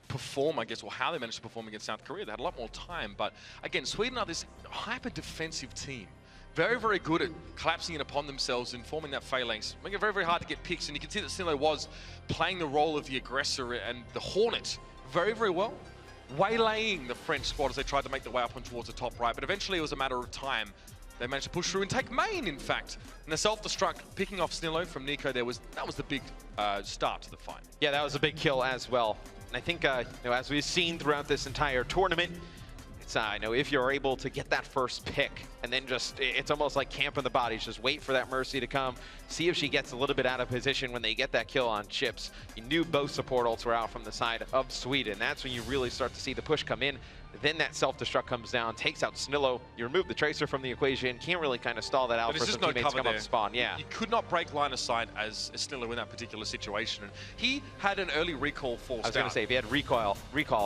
perform, I guess, or how they managed to perform against South Korea. They had a lot more time, but again, Sweden are this hyper-defensive team. Very, very good at collapsing in upon themselves and forming that phalanx, making it very, very hard to get picks. And you can see that Snillo was playing the role of the aggressor and the Hornet very, very well, waylaying the French squad as they tried to make their way up and towards the top right. But eventually it was a matter of time. They managed to push through and take main, in fact. And the self-destruct, picking off Snillo from Nico, that was the big start to the fight. Yeah, that was a big kill as well. And I think, as we've seen throughout this entire tournament, it's, if you're able to get that first pick and then it's almost like camping the bodies, just wait for that Mercy to come, see if she gets a little bit out of position when they get that kill on Chips. You knew both support ults were out from the side of Sweden. That's when you really start to see the push come in. Then that self-destruct comes down, takes out Snillo. You remove the Tracer from the equation, can't really kind of stall that out for some teammates to come up and spawn. Yeah. You could not break line of sight as Snillo in that particular situation. And he had an early recall forced out. I was going to say, if he had recall,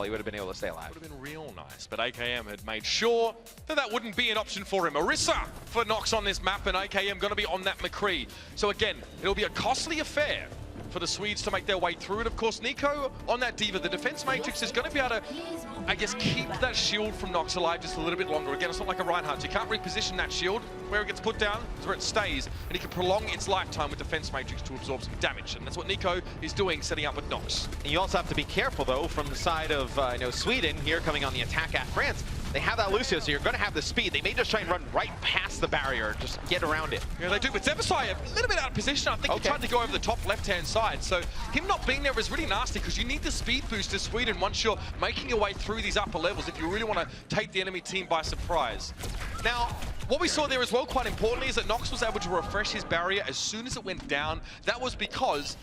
he would have been able to stay alive. Would have been real nice, but AKM had made sure that wouldn't be an option for him. Orisa for Nox on this map, and AKM going to be on that McCree. So again, it'll be a costly affair for the Swedes to make their way through it. Of course, Nico on that Diva, the defense matrix is going to be able to, I guess, keep that shield from Nox alive just a little bit longer. Again, it's not like a Reinhardt. You can't reposition that shield. Where it gets put down is where it stays, and he can prolong its lifetime with defense matrix to absorb some damage. And that's what Nico is doing, setting up with Nox. And you also have to be careful, though, from the side of Sweden here coming on the attack at France. They have that Lucio, so you're going to have the speed. They may just try and run right past the barrier, just get around it. Yeah, they do. But Zebasai a little bit out of position. I think he tried to go over the top left-hand side. So him not being there is really nasty because you need the speed boost to Sweden once you're making your way through these upper levels if you really want to take the enemy team by surprise. Now, what we saw there as well, quite importantly, is that Nox was able to refresh his barrier as soon as it went down. That was because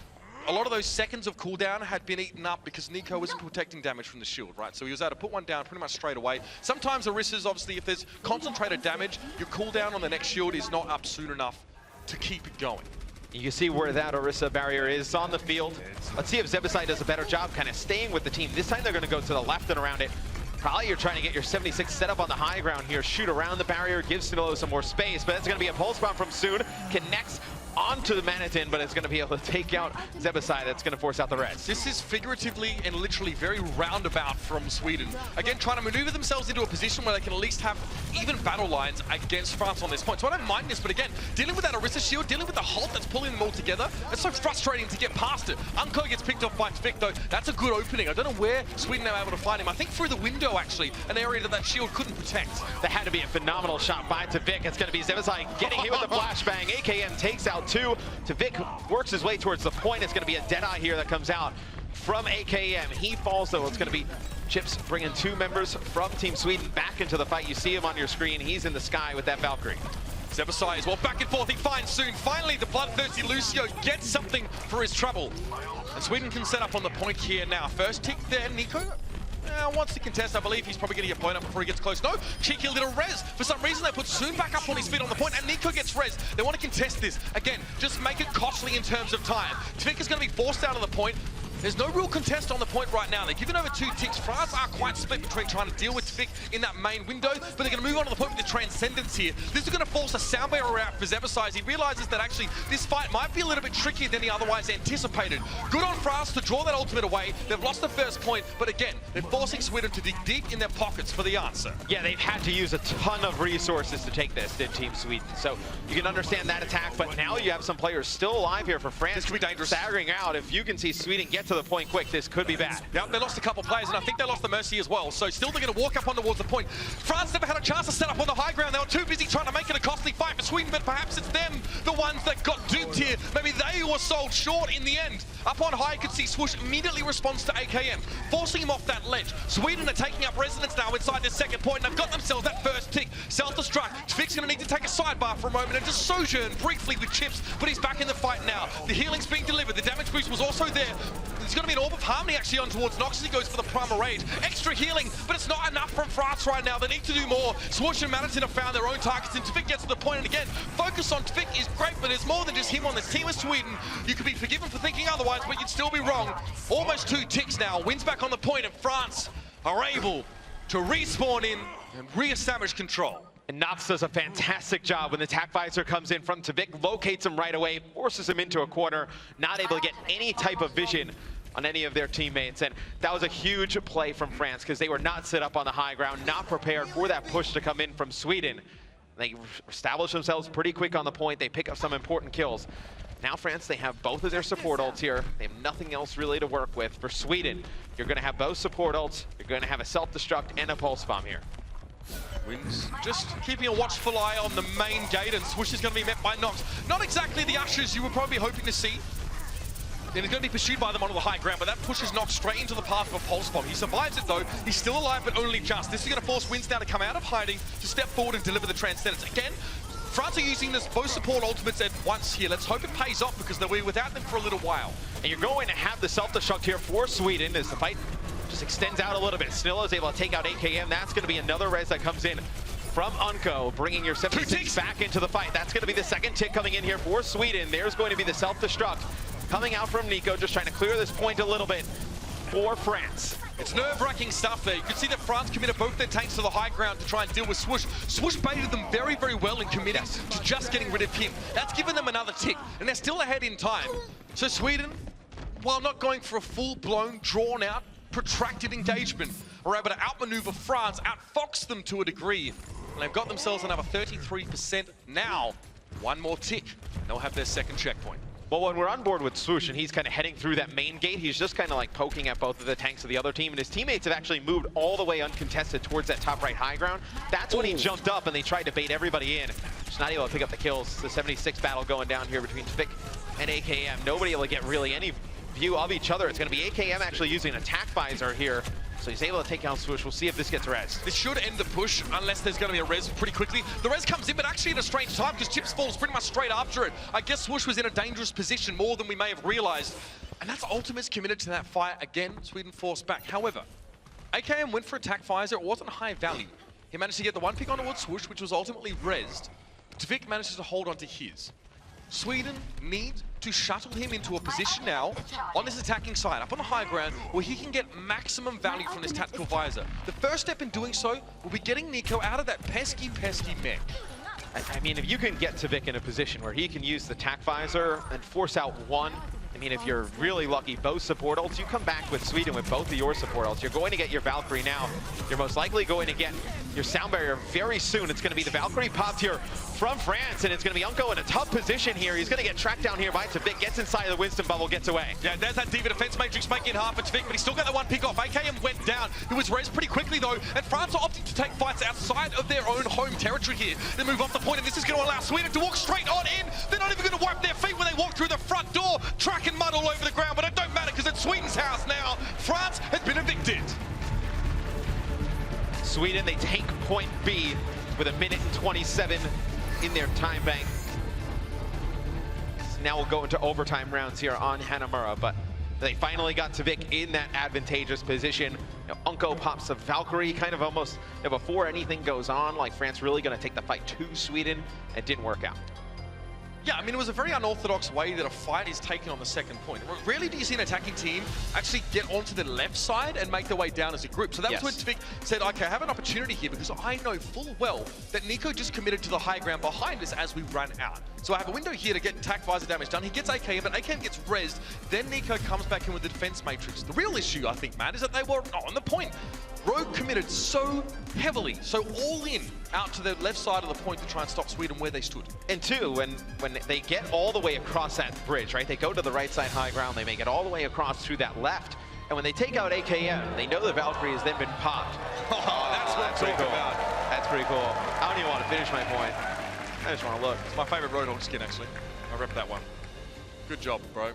a lot of those seconds of cooldown had been eaten up because Nico wasn't protecting damage from the shield, right? So he was able to put one down pretty much straight away. Sometimes Orisa's, obviously, if there's concentrated damage, your cooldown on the next shield is not up soon enough to keep it going. You can see where that Orisa barrier is on the field. Let's see if Zebasai does a better job kind of staying with the team. This time they're going to go to the left and around it. Probably you're trying to get your 76 set up on the high ground here, shoot around the barrier, give Snillo some more space, but it's going to be a pulse bomb from Soon. Connects onto the Manitin, but it's going to be able to take out Zebasai. That's going to force out the res. This is figuratively and literally very roundabout from Sweden. Again, trying to maneuver themselves into a position where they can at least have even battle lines against France on this point. So I don't mind this, but again, dealing with that Orisa shield, dealing with the Halt that's pulling them all together, it's so frustrating to get past it. Unko gets picked off by Tvik, though. That's a good opening. I don't know where Sweden are able to find him. I think through the window, actually, an area that shield couldn't protect. That had to be a phenomenal shot by Tvik. It's going to be Zebasai getting hit with the flashbang. AKM takes out two. Tvik works his way towards the point. It's going to be a Deadeye here that comes out from AKM. He falls, though. It's going to be Chips bringing two members from Team Sweden back into the fight. You see him on your screen. He's in the sky with that Valkyrie. Zebasai as well, back and forth. He finds Soon. Finally, the bloodthirsty Lucio gets something for his trouble. And Sweden can set up on the point here now. First tick there, Nico. Wants to contest. I believe he's probably going to get blown up before he gets close. No, cheeky little res. For some reason, they put Soon back up on his feet on the point, and Nico gets res. They want to contest this. Again, just make it costly in terms of time. Tvik is going to be forced out of the point. There's no real contest on the point right now. They're giving over 2 ticks. France are quite split between trying to deal with Tvik in that main window, but they're going to move on to the point with the Transcendence here. This is going to force a sound barrier out for Zebasai as he realizes that actually this fight might be a little bit trickier than he otherwise anticipated. Good on France to draw that ultimate away. They've lost the first point, but again, they're forcing Sweden to dig deep in their pockets for the answer. Yeah, they've had to use a ton of resources to take this, did Team Sweden. So you can understand that attack, but now you have some players still alive here for France. This could be dangerous. Staggering out. If you can see Sweden get to the point quick, this could be bad. Yep, they lost a couple players, and I think they lost the Mercy as well. So still they're going to walk up on towards the point. France never had a chance to set up on the high ground. They were too busy trying to make it a costly fight for Sweden, but perhaps it's them, the ones that got duped here. Maybe they were sold short in the end. Up on high, you could see Swoosh immediately responds to AKM, forcing him off that ledge. Sweden are taking up resonance now inside their second point, and they've got themselves that first tick. Self-destruct. Tvik's going to need to take a sidebar for a moment and just sojourn briefly with Chips, but he's back in the fight now. The healing's being delivered. The damage boost was also there. There's going to be an Orb of Harmony actually on towards Nox as he goes for the Primal Rage. Extra healing, but it's not enough from France right now. They need to do more. Swoosh and Madison have found their own targets, and Tvik gets to the point, and again, focus on Tvik is great, but there's more than just him on this team of Sweden. You could be forgiven for thinking otherwise, but you'd still be wrong. Almost 2 ticks now. Wins back on the point, and France are able to respawn in and re-establish control. And Nox does a fantastic job when the attack visor comes in from Tvik, locates him right away, forces him into a corner, not able to get any type of vision on any of their teammates. And that was a huge play from France because they were not set up on the high ground, not prepared for that push to come in from Sweden. They establish themselves pretty quick on the point. They pick up some important kills. Now France, they have both of their support ults here. They have nothing else really to work with. For Sweden, you're going to have both support ults. You're going to have a self-destruct and a pulse bomb here. Wins just keeping a watchful eye on the main gate, and Swoosh is going to be met by Nox. Not exactly the Ushers you were probably hoping to see. And he's going to be pursued by them onto the high ground, but that pushes Nox straight into the path of a pulse bomb. He survives it though. He's still alive, but only just. This is going to force Wins now to come out of hiding, to step forward and deliver the Transcendence. Again, France are using this both support ultimates at once here. Let's hope it pays off because they'll be without them for a little while. And you're going to have the self-destruct here for Sweden as the fight just extends out a little bit. Snilla is able to take out AKM. That's going to be another res that comes in from Unco, bringing your 76 back into the fight. That's going to be the second tick coming in here for Sweden. There's going to be the self-destruct coming out from Nico, just trying to clear this point a little bit for France. It's nerve-wracking stuff there. You can see that France committed both their tanks to the high ground to try and deal with Swoosh. Swoosh baited them very, very well in committing to just getting rid of him. That's given them another tick, and they're still ahead in time. So Sweden, while not going for a full-blown, drawn-out, protracted engagement, are able to outmaneuver France, outfox them to a degree, and they've got themselves another 33% now. One more tick, and they'll have their second checkpoint. Well, when we're on board with Swoosh and he's kind of heading through that main gate, he's just kind of like poking at both of the tanks of the other team, and his teammates have actually moved all the way uncontested towards that top right high ground. That's when he jumped up and they tried to bait everybody in. Just not able to pick up the kills. The 76 battle going down here between Tvik and AKM. Nobody able to get really any view of each other. It's going to be AKM actually using an attack visor here. So he's able to take out Swoosh. We'll see if this gets res. This should end the push unless there's going to be a res pretty quickly. The res comes in, but actually at a strange time because Chips falls pretty much straight after it. I guess Swoosh was in a dangerous position more than we may have realized. And that's Ultimate's committed to that fight. Again, Sweden forced back. However, AKM went for attack visor. It wasn't high value. He managed to get the one pick on towards Swoosh, which was ultimately resed. Tvik manages to hold on to his. Sweden needs to shuttle him into a position now on this attacking side, up on the high ground, where he can get maximum value from this tactical visor. The first step in doing so will be getting Nico out of that pesky mech. I mean, if you can get Tvik in a position where he can use the attack visor and force out one, I mean, if you're really lucky, both support ults, you come back with Sweden with both of your support ults. You're going to get your Valkyrie now. You're most likely going to get your sound barrier very soon. It's going to be the Valkyrie popped here from France, and it's going to be Unco in a tough position here. He's going to get tracked down here by Tvik, gets inside of the Winston bubble, gets away. Yeah, there's that D.Va defense matrix making half for Tvik, but he's still got that one pick off. AKM went down. He was raised pretty quickly though, and France are opting to take fights outside of their own home territory here. They move off the point, and this is going to allow Sweden to walk straight on in. They're not even going to wipe their feet when they walk through the front door. Track and mud all over the ground, but it don't matter because it's Sweden's house now. France has been evicted. Sweden, they take point B with 1:27 in their time bank. So now we'll go into overtime rounds here on Hanamura, but they finally got Tvik in that advantageous position. You know, Unco pops a Valkyrie kind of almost before anything goes on, like France really going to take the fight to Sweden. It didn't work out. Yeah, I mean, it was a very unorthodox way that a fight is taken on the second point. Rarely do you see an attacking team actually get onto the left side and make their way down as a group. So that was when Tvik said, okay, I have an opportunity here because I know full well that Nico just committed to the high ground behind us as we ran out. So I have a window here to get attack visor damage done. He gets AKM, but AKM gets rezzed. Then Nico comes back in with the defense matrix. The real issue, I think, Matt, is that they were not on the point. Rogue committed so heavily, so all in, out to the left side of the point to try and stop Sweden where they stood. And two, when they get all the way across that bridge, right? They go to the right side high ground, they make it all the way across through that left. And when they take out AKM, they know the Valkyrie has then been popped. Oh, that's what I'm pretty talking cool. about. That's pretty cool. I don't even want to finish my point. I just want to look. It's my favorite Roadhog skin, actually. I rep that one. Good job, bro.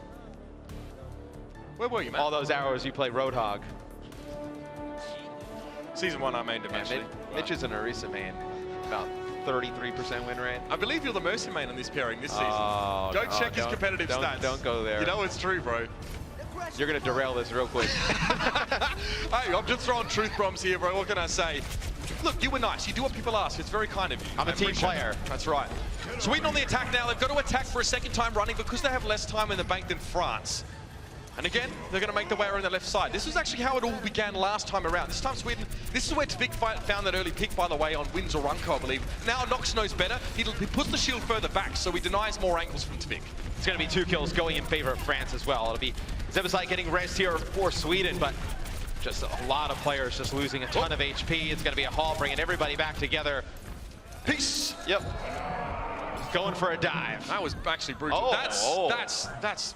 Where were you, man? All those hours you play Roadhog. Season 1 I mained him, actually. Mitch is an Orisa main. About 33% win rate. I believe you're the Mercy main in this pairing this season. Oh, Go check his competitive stats. Don't go there. You know it's true, bro. You're going to derail this real quick. Hey, I'm just throwing truth bombs here, bro. What can I say? Look, you were nice. You do what people ask. It's very kind of you. I'm a team appreciate player. it. That's right. Sweden on the attack now. They've got to attack for a second time running because they have less time in the bank than France. And again, they're going to make their way around the left side. This is actually how it all began last time around. This time Sweden, this is where Tvik found that early pick, by the way, on Wins or Runco, I believe. Now Nox knows better. He puts the shield further back, so he denies more angles from Tvik. It's going to be 2 kills going in favor of France as well. It'll be Zebasai getting rest here for Sweden, but just a lot of players just losing a ton of HP. It's going to be a haul, bringing everybody back together. Peace. Yep. Going for a dive. That was actually brutal. Oh, That's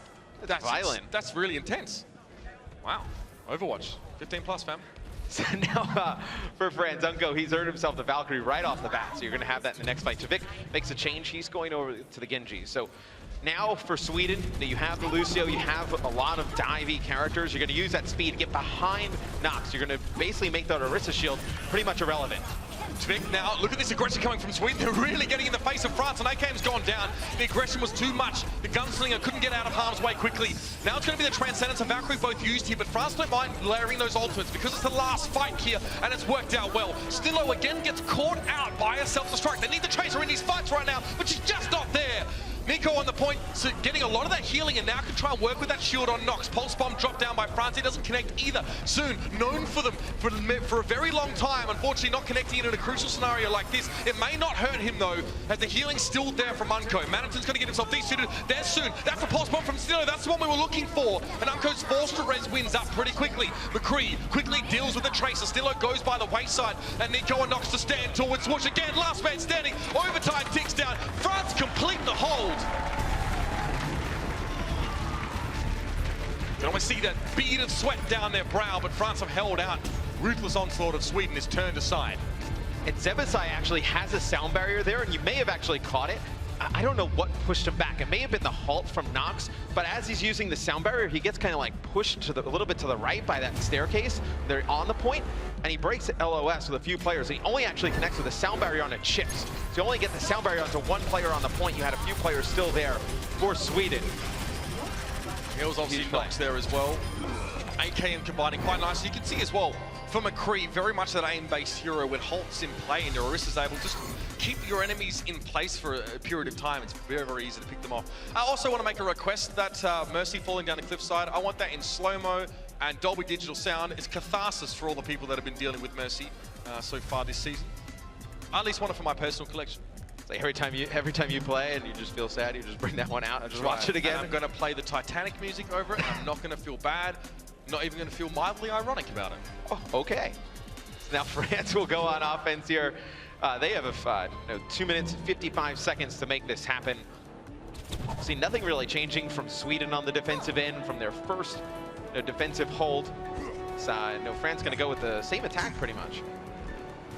violent. That's really intense. Wow. Overwatch. 15 plus, fam. So now for France, Unko, he's earned himself the Valkyrie right off the bat. So you're going to have that in the next fight. Tvik makes a change. He's going over to the Genji. So now for Sweden, you have the Lucio, you have a lot of divey characters. You're going to use that speed to get behind Nox. You're going to basically make that Orisa shield pretty much irrelevant. Tvik now, look at this aggression coming from Sweden. They're really getting in the face of France, and AKM's gone down. The aggression was too much. The gunslinger couldn't get out of harm's way quickly. Now it's going to be the Transcendence and Valkyrie both used here, but France don't mind layering those ultimates because it's the last fight here, and it's worked out well. Stillo again gets caught out by a self-destruct. They need the Tracer in these fights right now, but she's just not there. Nico on the point, so getting a lot of that healing, and now can try and work with that shield on Nox. Pulse bomb dropped down by France. He doesn't connect either. Soon, known for them for a very long time, unfortunately not connecting it in a crucial scenario like this. It may not hurt him though, as the healing's still there from Unko. Manaton's going to get himself desuited there soon. That's a pulse bomb from Stillo. That's the one we were looking for. And Unko's forced to res wins up pretty quickly. McCree quickly deals with the Tracer. Stillo goes by the wayside, and Nico and Nox to stand towards Swoosh again. Last man standing. Overtime ticks down. France complete the hold. You can almost see that bead of sweat down their brow, but France have held out. Ruthless onslaught of Sweden is turned aside. And Zebasai actually has a sound barrier there, and you may have actually caught it. I don't know what pushed him back. It may have been the halt from Nox, but as he's using the sound barrier, he gets kind of like pushed to a little bit to the right by that staircase. They're on the point, and he breaks LOS with a few players. And he only actually connects with the sound barrier onto chips. So you only get the sound barrier onto one player on the point. You had a few players still there for Sweden. There was obviously Nox there as well. AKM combining quite nicely. You can see as well, for McCree, very much that aim-based hero with halts in play, and Orisa's able to just keep your enemies in place for a period of time. It's very, very easy to pick them off. I also want to make a request that Mercy falling down the cliffside, I want that in slow-mo and Dolby Digital sound. It's catharsis for all the people that have been dealing with Mercy so far this season. I at least want it for my personal collection. Like every time you play and you just feel sad, you just bring that one out and just watch it again. And I'm going to play the Titanic music over it, and I'm not going to feel bad, not even going to feel mildly ironic about it. Oh, okay. So now France will go on offense here. They have 2 minutes, 55 seconds to make this happen. See, nothing really changing from Sweden on the defensive end from their first defensive hold. So, France going to go with the same attack pretty much.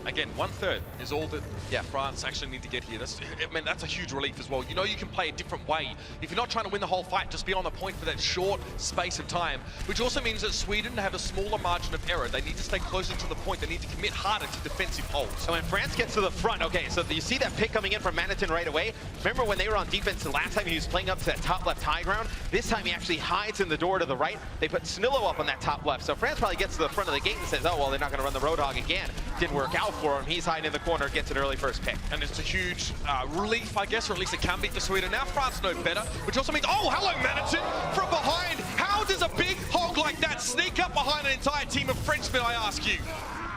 Again, 1/3 is all that France actually need to get here. That's a huge relief as well. You know you can play a different way. If you're not trying to win the whole fight, just be on the point for that short space of time, which also means that Sweden have a smaller margin of error. They need to stay closer to the point. They need to commit harder to defensive holds. So when France gets to the front, okay, so you see that pick coming in from Manaton right away. Remember when they were on defense the last time he was playing up to that top left high ground? This time he actually hides in the door to the right. They put Snillo up on that top left. So France probably gets to the front of the gate and says, oh, well, they're not going to run the Roadhog again. Didn't work out for him. He's hiding in the corner, gets an early first pick. And it's a huge relief, I guess, or at least it can be for Sweden. Now France know better, which also means, oh, hello, Manaton, from behind. How does a big hog like that sneak up behind an entire team of Frenchmen, I ask you?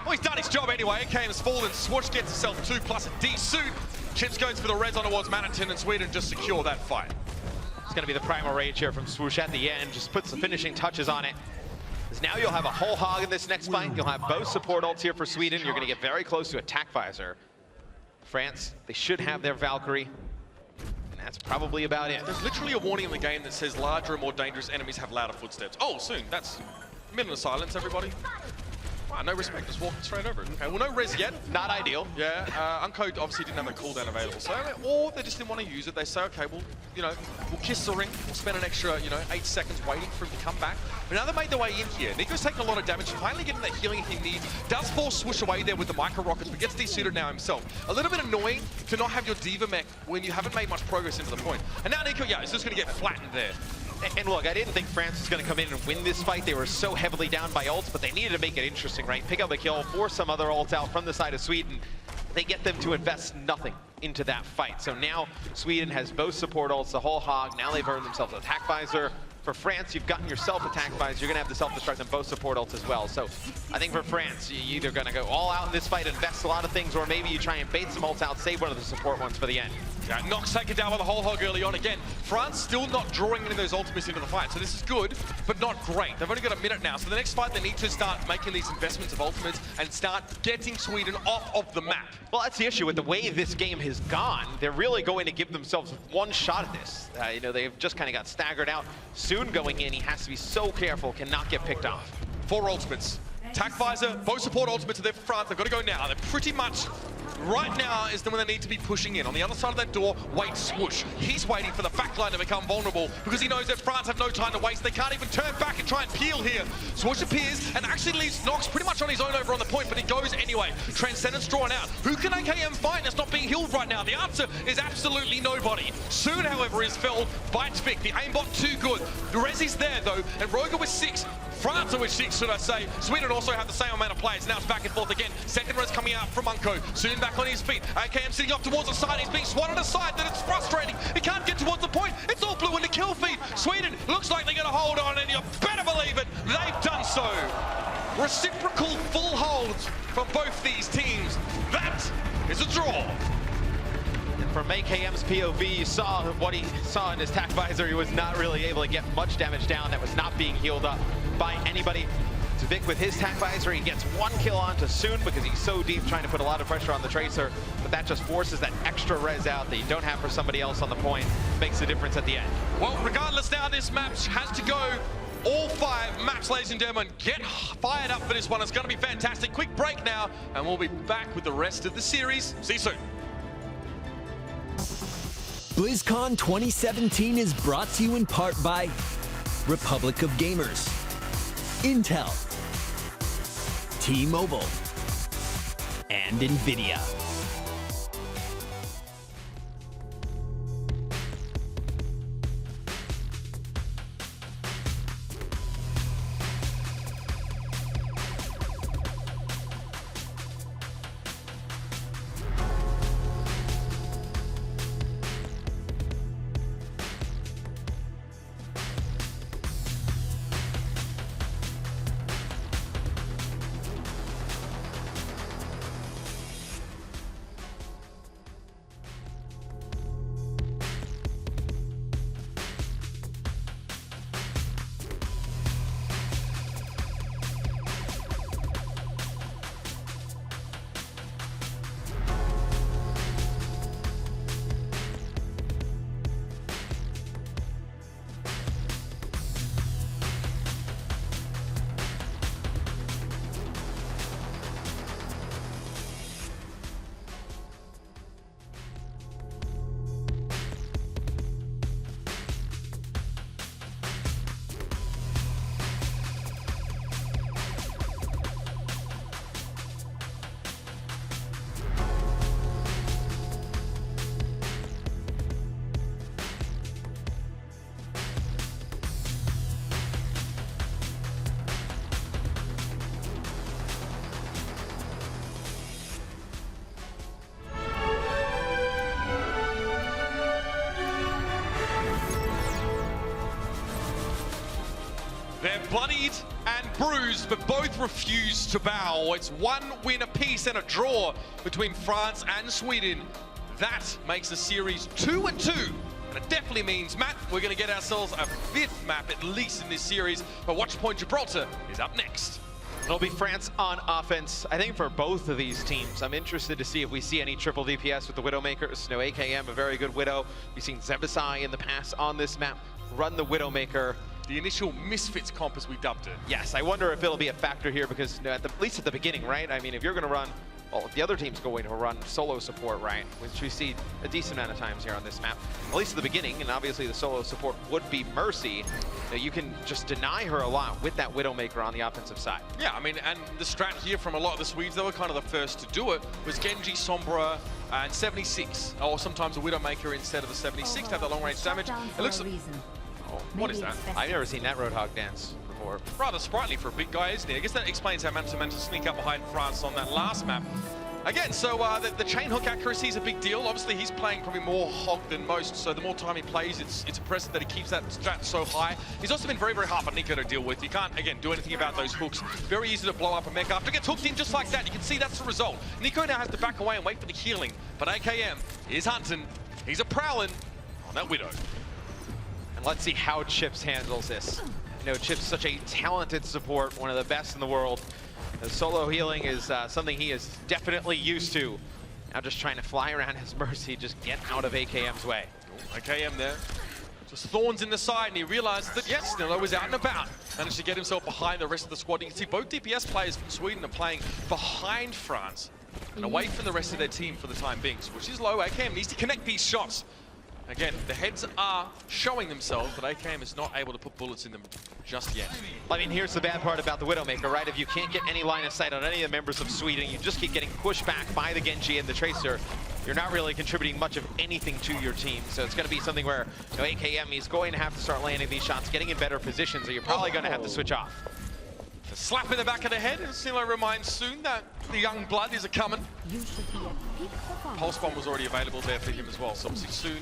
Well, he's done his job anyway. AKM's fallen. Swoosh gets himself 2 plus a D suit. Chips goes for the res on towards Manaton, and Sweden just secure that fight. It's going to be the primal rage here from Swoosh at the end. Just puts the finishing touches on it. Now you'll have a whole hog in this next fight. You'll have both support ults here for Sweden. You're going to get very close to attack visor. France, they should have their Valkyrie. And that's probably about it. There's literally a warning in the game that says larger and more dangerous enemies have louder footsteps. Oh, soon. That's a minute of silence, everybody. Wow, no respect, just walking straight over it. Okay, well, no res yet. Not ideal. Yeah, Unco obviously didn't have a cooldown available. So, or they just didn't want to use it. They say, okay, well, we'll kiss the ring. We'll spend an extra, 8 seconds waiting for him to come back. But now they made their way in here. Nico's taking a lot of damage, finally getting that healing he needs. Does force Swoosh away there with the micro rockets, but gets desuited now himself. A little bit annoying to not have your Diva mech when you haven't made much progress into the point. And now Nico, is just going to get flattened there. And look, I didn't think France was going to come in and win this fight. They were so heavily down by ults, but they needed to make it interesting, right? Pick up the kill, force some other ults out from the side of Sweden. They get them to invest nothing into that fight. So now Sweden has both support ults, the whole hog. Now they've earned themselves an attack visor. For France, you've gotten yourself attack visor. You're going to have the self-destruct and both support ults as well. So I think for France, you're either going to go all out in this fight, invest a lot of things, or maybe you try and bait some ults out, save one of the support ones for the end. Yeah, Nox taken down by the whole hog early on. Again, France still not drawing any of those ultimates into the fight, so this is good, but not great. They've only got a minute now, so the next fight they need to start making these investments of ultimates and start getting Sweden off of the map. Well, that's the issue with the way this game has gone. They're really going to give themselves one shot at this. You know, they've just kind of got staggered out. Soon going in, he has to be so careful, cannot get picked off. 4 ultimates. Attack visor, both support ultimates are there for France. They've got to go now. They're pretty much, right now is the when they need to be pushing in. On the other side of that door, wait, swoosh. He's waiting for the backline to become vulnerable because he knows that France have no time to waste. They can't even turn back and try and peel here. Swoosh appears and actually leaves Nox pretty much on his own over on the point, but he goes anyway. Transcendence drawn out. Who can AKM fight that's not being healed right now? The answer is absolutely nobody. Soon, however, is felled by Tvik. The aimbot too good. The Rezi's there though, and Roger with 6. France are with 6, should I say. Sweden also have the same amount of players. Now it's back and forth again. Second res coming out from Unko. Soon back on his feet. AKM sitting up towards the side. He's being swatted aside. Then it's frustrating. He can't get towards the point. It's all blue in the kill feed. Sweden looks like they're going to hold on, and you better believe it. They've done so. Reciprocal full holds from both these teams. That is a draw. From AKM's POV, you saw what he saw in his attack visor. He was not really able to get much damage down. That was not being healed up by anybody. Tvik with his attack visor, he gets 1 kill onto Soon because he's so deep, trying to put a lot of pressure on the Tracer, but that just forces that extra res out that you don't have for somebody else on the point. Makes a difference at the end. Well, regardless now, this match has to go all 5 maps, ladies and gentlemen. Get fired up for this one. It's going to be fantastic. Quick break now, and we'll be back with the rest of the series. See you soon. BlizzCon 2017 is brought to you in part by Republic of Gamers, Intel, T-Mobile, and NVIDIA. They're bloodied and bruised, but both refuse to bow. It's 1 win apiece and a draw between France and Sweden. That makes the series 2-2. And it definitely means, Matt, we're going to get ourselves a 5th map at least in this series. But Watch Point Gibraltar is up next. It'll be France on offense. I think for both of these teams, I'm interested to see if we see any triple DPS with the Widowmakers. You know, AKM, a very good Widow. We've seen Zebasai in the past on this map run the Widowmaker. The initial Misfits comp, as we dubbed it. Yes, I wonder if it'll be a factor here because, you know, at least at the beginning, right? I mean, if you're going to run, well, if the other team's going to run solo support, right, which we see a decent amount of times here on this map, at least at the beginning, and obviously the solo support would be Mercy, you know, you can just deny her a lot with that Widowmaker on the offensive side. Yeah, I mean, and the strat here from a lot of the Swedes, they were kind of the first to do it, was Genji, Sombra, and 76, or sometimes a Widowmaker instead of the 76 to have the long-range damage. It looks like... Oh, What is that? I've never seen that Roadhog dance before. Rather sprightly for a big guy, isn't he? I guess that explains how managed to sneak up behind France on that last map. Again, so the chain hook accuracy is a big deal. Obviously, he's playing probably more hog than most, so the more time he plays, it's impressive that he keeps that strat so high. He's also been very, very hard for Nico to deal with. You can't, again, do anything about those hooks. Very easy to blow up a mech. After it gets hooked in just like that, you can see that's the result. Nico now has to back away and wait for the healing, but AKM is hunting. He's a prowling on that Widow. And let's see how Chips handles this. You know, Chips is such a talented support, one of the best in the world. The solo healing is something he is definitely used to. Now just trying to fly around his Mercy, just get out of AKM's way. AKM there. Just thorns in the side, and he realizes that, yes, Snillo was out and about. Managed to get himself behind the rest of the squad. You can see both DPS players from Sweden are playing behind France and away from the rest of their team for the time being, which is low. AKM needs to connect these shots. Again, the heads are showing themselves, but AKM is not able to put bullets in them just yet. I mean, here's the bad part about the Widowmaker, right? If you can't get any line of sight on any of the members of Sweden, you just keep getting pushed back by the Genji and the Tracer. You're not really contributing much of anything to your team. So it's going to be something where, you know, AKM is going to have to start landing these shots, getting in better positions, or you're probably going to have to switch off. The slap in the back of the head, and Snillo reminds Soon that the young blood is a-coming. Pulse Bomb was already available there for him as well, so obviously Soon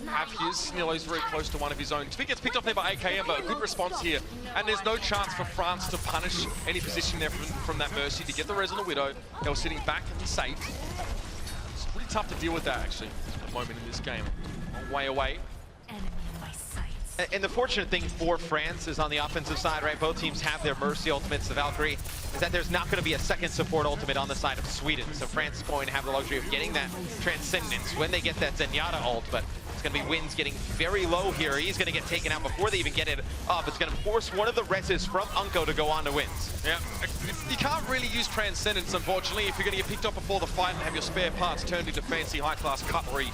have his. Snillo's very close to one of his own. Tvik gets picked off there by AKM, but a good response here. And there's no chance for France to punish any position there from that Mercy to get the res on the Widow. They were sitting back and safe. It's pretty tough to deal with that, actually, at the moment in this game. Long way away. And the fortunate thing for France is on the offensive side, right? Both teams have their Mercy ultimates, the Valkyrie, is that there's not going to be a second support ultimate on the side of Sweden. So France is going to have the luxury of getting that Transcendence when they get that Zenyatta ult, but it's going to be Wins getting very low here. He's going to get taken out before they even get it up. It's going to force one of the reses from Unko to go on to Wins. Yeah, you can't really use Transcendence, unfortunately, if you're going to get picked up before the fight and have your spare parts turned into fancy high-class cutlery.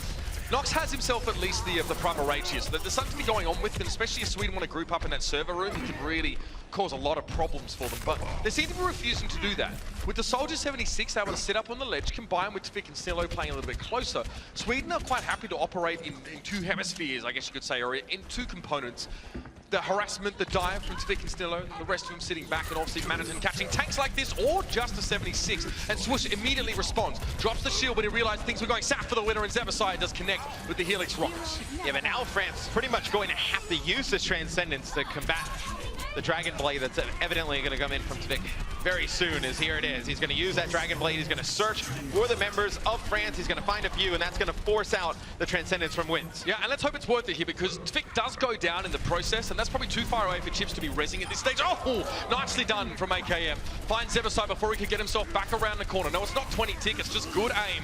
Nox has himself at least the proper rage here, so that there's something to be going on with him, especially if Sweden want to group up in that server room. He can really cause a lot of problems for them, but they seem to be refusing to do that. With the Soldier 76 able to sit up on the ledge, combined with Tvik and Snillo playing a little bit closer, Sweden are quite happy to operate in two hemispheres, I guess you could say, or in two components. The harassment, the dive from Tvik and Snillo, the rest of them sitting back, and obviously Manhattan catching tanks like this, or just a 76, and Swoosh immediately responds, drops the shield when he realized things were going south for the winner, and Zebasai does connect with the Helix rockets. Yeah, but now France is pretty much going to have to use this Transcendence to combat the Dragon Blade that's evidently going to come in from Tvik very soon, as here it is. He's going to use that Dragon Blade. He's going to search for the members of France. He's going to find a few, and that's going to force out the Transcendence from Wins. Yeah, and let's hope it's worth it here, because Tvik does go down in the process, and that's probably too far away for Chips to be rezzing at this stage. Oh, nicely done from AKM. Finds Zebasai before he can get himself back around the corner. No, it's not 20 tick, it's just good aim.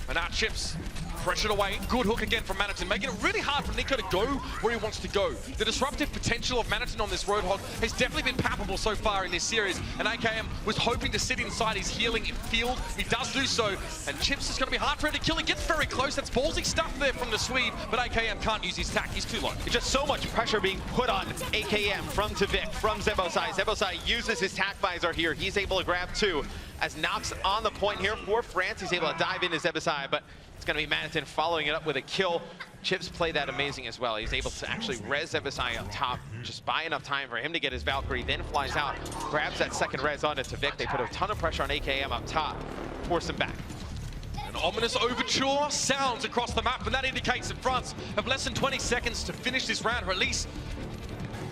And now Chips pressured away. Good hook again from Manhattan, making it really hard for Nico to go where he wants to go. The disruptive potential of Manhattan on this Roadhog has definitely been palpable so far in this series, and AKM was hoping to sit inside his healing field. He does do so, and Chips is going to be hard for him to kill. He gets very close. That's ballsy stuff there from the Swede, but AKM can't use his tack. He's too low. Just so much pressure being put on AKM from Tvik, from Zebasai. Zebasai uses his tack visor here. He's able to grab two. As Nox on the point here for France, he's able to dive into Zebasai, but it's going to be Manhattan following it up with a kill. Chips played that amazing as well. He's able to actually res Zebasai up top, just buy enough time for him to get his Valkyrie, then flies out, grabs that second res onto Tvik. They put a ton of pressure on AKM up top, force him back. An ominous overture sounds across the map, and that indicates that France have less than 20 seconds to finish this round, or at least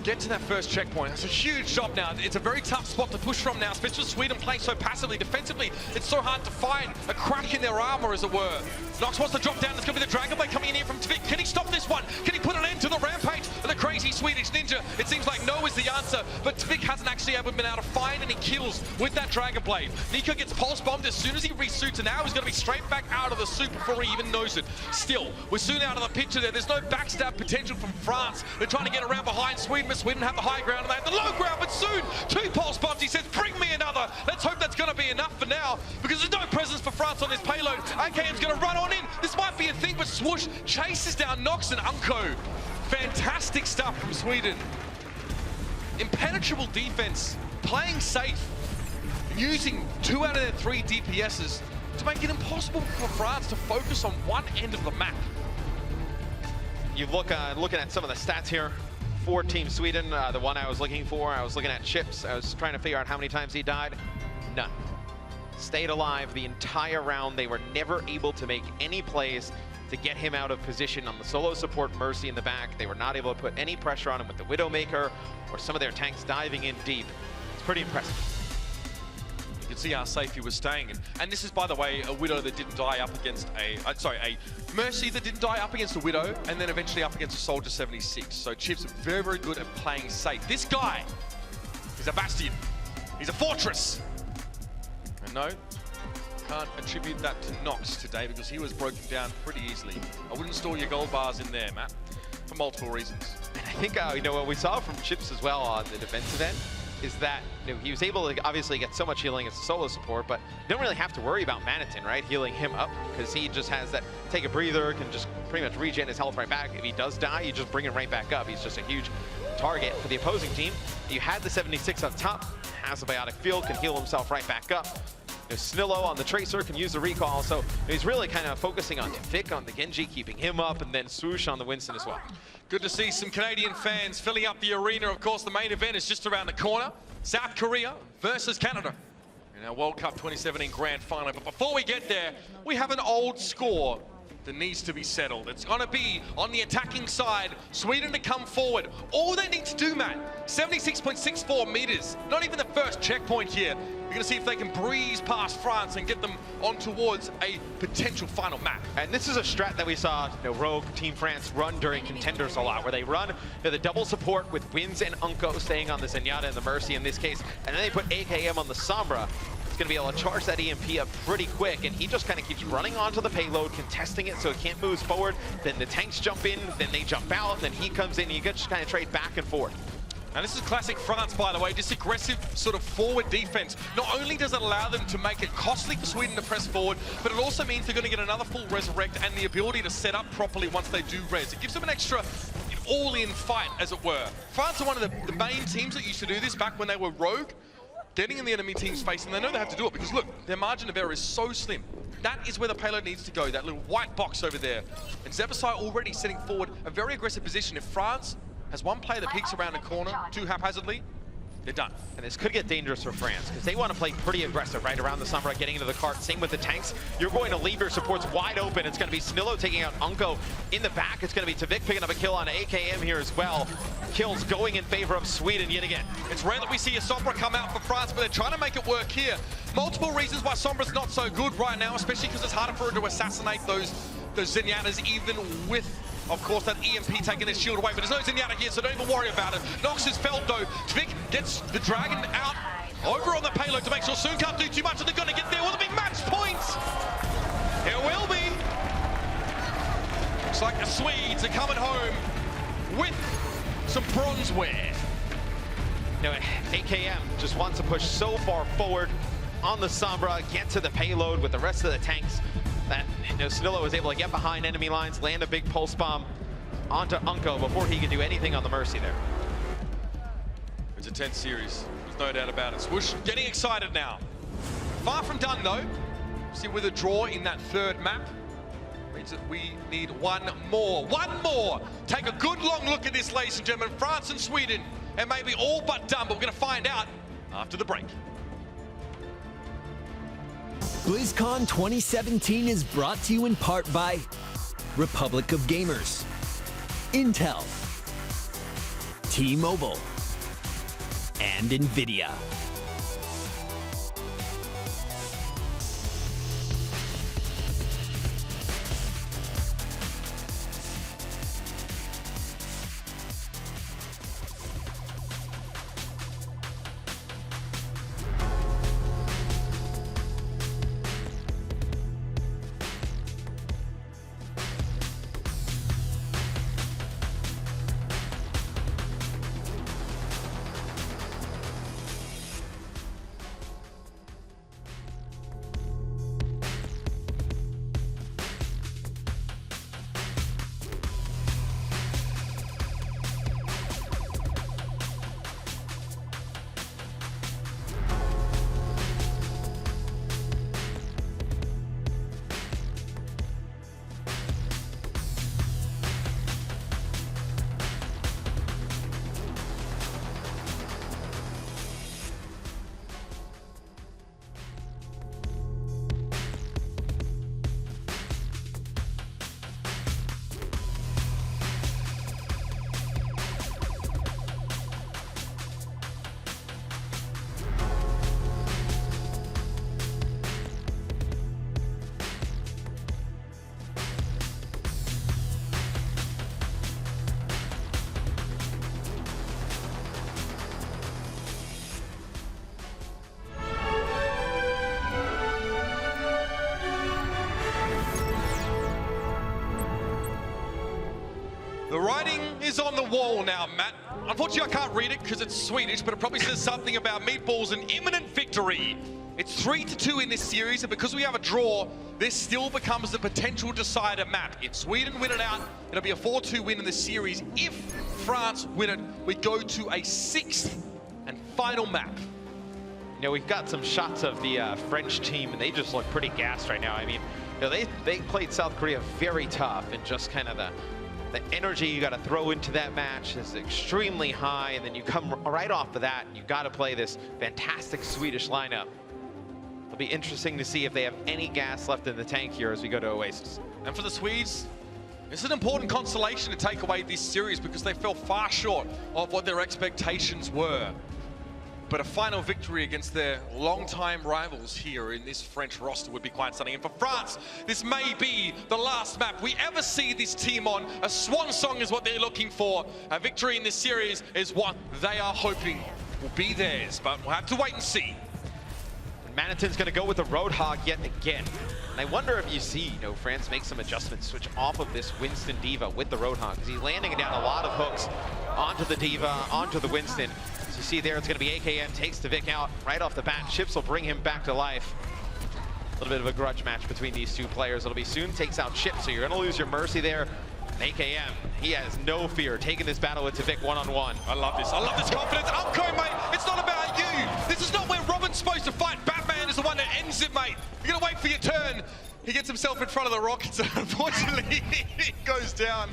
get to that first checkpoint. That's a huge job now. It's a very tough spot to push from now, especially with Sweden playing so passively defensively. It's so hard to find a crack in their armor, as it were. Nox wants to drop down. There's going to be the Dragon Blade coming in here from Tvik. Can he stop this one? Can he put an end to the rampage of the crazy Swedish ninja? It seems like no is the answer, but Tvik hasn't actually ever been able to find any kills with that Dragon Blade. Nico gets pulse bombed as soon as he resuits, and now he's going to be straight back out of the suit before he even knows it. Still, we're soon out of the picture there. There's no backstab potential from France. They're trying to get around behind Sweden, but Sweden have the high ground and they have the low ground, but soon, two pulse bombs. He says, bring me another. Let's hope that's going to be enough for now, because there's no presence for France on this payload. AKM's going to run on in. This might be a thing, but Swoosh chases down Nox and Unko. Fantastic stuff from Sweden. Impenetrable defense, playing safe, using 2 out of their 3 DPSs to make it impossible for France to focus on one end of the map. You look looking at some of the stats here for Team Sweden, the one I was looking for. I was looking at Chips. I was trying to figure out how many times he died. None. Stayed alive the entire round. They were never able to make any plays to get him out of position on the solo support Mercy in the back. They were not able to put any pressure on him with the Widowmaker or some of their tanks diving in deep. It's pretty impressive. You can see how safe he was staying. And this is, by the way, a Widow that didn't die up against a Mercy that didn't die up against a Widow, and then eventually up against a Soldier 76. So Chips very, very good at playing safe. This guy is a Bastion. He's a fortress. And no, can't attribute that to Nox today because he was broken down pretty easily. I wouldn't store your gold bars in there, Matt, for multiple reasons. And I think, you know, what we saw from Chips as well on the defensive end is that, you know, he was able to obviously get so much healing as a solo support, but you don't really have to worry about Manitin, right? Healing him up, because he just has that take a breather, can just pretty much regen his health right back. If he does die, you just bring him right back up. He's just a huge target for the opposing team. You had the 76 up top, has a biotic field, can heal himself right back up. You know, Snillo on the Tracer can use the recall, so he's really kind of focusing on Vic, on the Genji, keeping him up, and then Swoosh on the Winston as well. Good to see some Canadian fans filling up the arena. Of course, the main event is just around the corner. South Korea versus Canada in our World Cup 2017 Grand Final. But before we get there, we have an old score that needs to be settled. It's going to be on the attacking side, Sweden to come forward. All they need to do, Matt, 76.64 meters. Not even the first checkpoint here. You're going to see if they can breeze past France and get them on towards a potential final map. And this is a strat that we saw, you know, Rogue Team France run during Contenders a lot, where they run, you know, the double support with Wins and Unko staying on the Zenyatta and the Mercy in this case, and then they put AKM on the Sombra. It's going to be able to charge that EMP up pretty quick, and he just kind of keeps running onto the payload, contesting it so it can't move forward. Then the tanks jump in, then they jump out, then he comes in, and you can just kind of trade back and forth. And this is classic France, by the way, this aggressive sort of forward defense. Not only does it allow them to make it costly for Sweden to press forward, but it also means they're going to get another full resurrect and the ability to set up properly once they do res. It gives them an extra all-in fight, as it were. France are one of the main teams that used to do this back when they were Rogue, getting in the enemy team's face, and they know they have to do it because, look, their margin of error is so slim. That is where the payload needs to go, that little white box over there. And Zebasai already setting forward a very aggressive position. If France has one player that peeks around a corner too haphazardly, they're done. And this could get dangerous for France, because they want to play pretty aggressive right around the Sombra, getting into the cart. Same with the tanks. You're going to leave your supports wide open. It's going to be Snillo taking out Unko in the back. It's going to be Tavik picking up a kill on AKM here as well. Kills going in favor of Sweden yet again. It's rare that we see a Sombra come out for France, but they're trying to make it work here. Multiple reasons why Sombra's not so good right now, especially because it's harder for her to assassinate those Zenyatas, even with, of course, that EMP taking his shield away, but there's no Zenyatta here, so don't even worry about it. Nox is felled though. Tvik gets the Dragon out over on the payload to make sure Soon can't do too much, and they're going to get there with a big match point. It will be. Looks like the Swedes are coming home with some bronzeware. You know, AKM just wants to push so far forward on the Sombra, get to the payload with the rest of the tanks, that, you know, Snillo was able to get behind enemy lines, land a big pulse bomb onto Unko before he could do anything on the Mercy there. It's a tense series, there's no doubt about it. Swoosh getting excited now. Far from done though. See, with a draw in that third map, means that we need one more. One more! Take a good long look at this, ladies and gentlemen. France and Sweden, it may be all but done, but we're going to find out after the break. BlizzCon 2017 is brought to you in part by Republic of Gamers, Intel, T-Mobile, and NVIDIA. is on the wall now, Matt. Unfortunately, I can't read it because it's Swedish, but it probably says something about Meatballs and imminent victory. It's 3-2 in this series, and because we have a draw, this still becomes the potential decider map. If Sweden win it out, it'll be a 4-2 win in the series. If France win it, we go to a 6th and final map. You know, we've got some shots of the French team, and they just look pretty gassed right now. I mean, you know, they played South Korea very tough, and just kind of the energy you got to throw into that match is extremely high, and then you come right off of that, you got to play this fantastic Swedish lineup. It'll be interesting to see if they have any gas left in the tank here as we go to Oasis. And for the Swedes, it's an important consolation to take away this series because they fell far short of what their expectations were. But a final victory against their longtime rivals here in this French roster would be quite stunning. And for France, this may be the last map we ever see this team on. A swan song is what they're looking for. A victory in this series is what they are hoping will be theirs. But we'll have to wait and see. Maniton's going to go with the Roadhog yet again. And I wonder if you see, you know, France make some adjustments, switch off of this Winston Diva with the Roadhog, because he's landing down a lot of hooks onto the Diva, onto the Winston. As you see there, it's going to be AKM, takes the Vic out right off the bat. Chips will bring him back to life. A little bit of a grudge match between these two players. It'll be soon, takes out Chips, so you're going to lose your Mercy there. And AKM, he has no fear, taking this battle into Vic one-on-one. I love this confidence. Unco, mate, it's not about you. This is not where Robin's supposed to fight. Batman is the one that ends it, mate. You're gonna wait for your turn. He gets himself in front of the Rockets, and unfortunately, he goes down.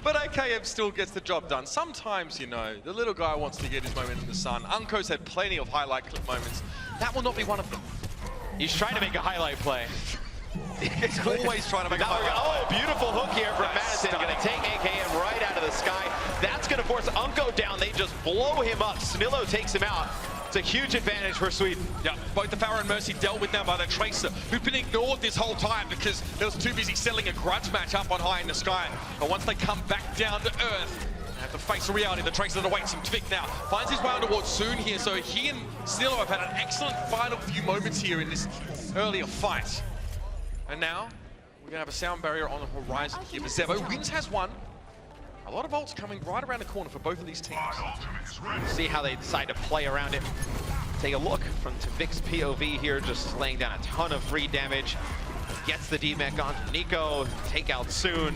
But AKM still gets the job done. Sometimes, you know, the little guy wants to get his moment in the sun. Unco's had plenty of highlight clip moments. That will not be one of them. He's trying to make a highlight play. He's always trying to make a highlight play. Oh, beautiful hook here from Madison. Going to take AKM right out of the sky. That's going to force Unco down. They just blow him up. Snillo takes him out. It's a huge advantage for Sweden. Yeah, both the Pharaoh and Mercy dealt with now by the Tracer, who've been ignored this whole time because they was too busy settling a grudge match up on high in the sky. But once they come back down to earth, they have to face the reality. The Tracer that awaits him. Tvik now finds his way towards Soon here, so he and Snillo have had an excellent final few moments here in this earlier fight. And now, we're going to have a sound barrier on the horizon here for Zevo. Wins has one. A lot of ults coming right around the corner for both of these teams. See how they decide to play around it. Take a look from Tvik's POV here, just laying down a ton of free damage. Gets the D-Mech onto Nico, take out Soon.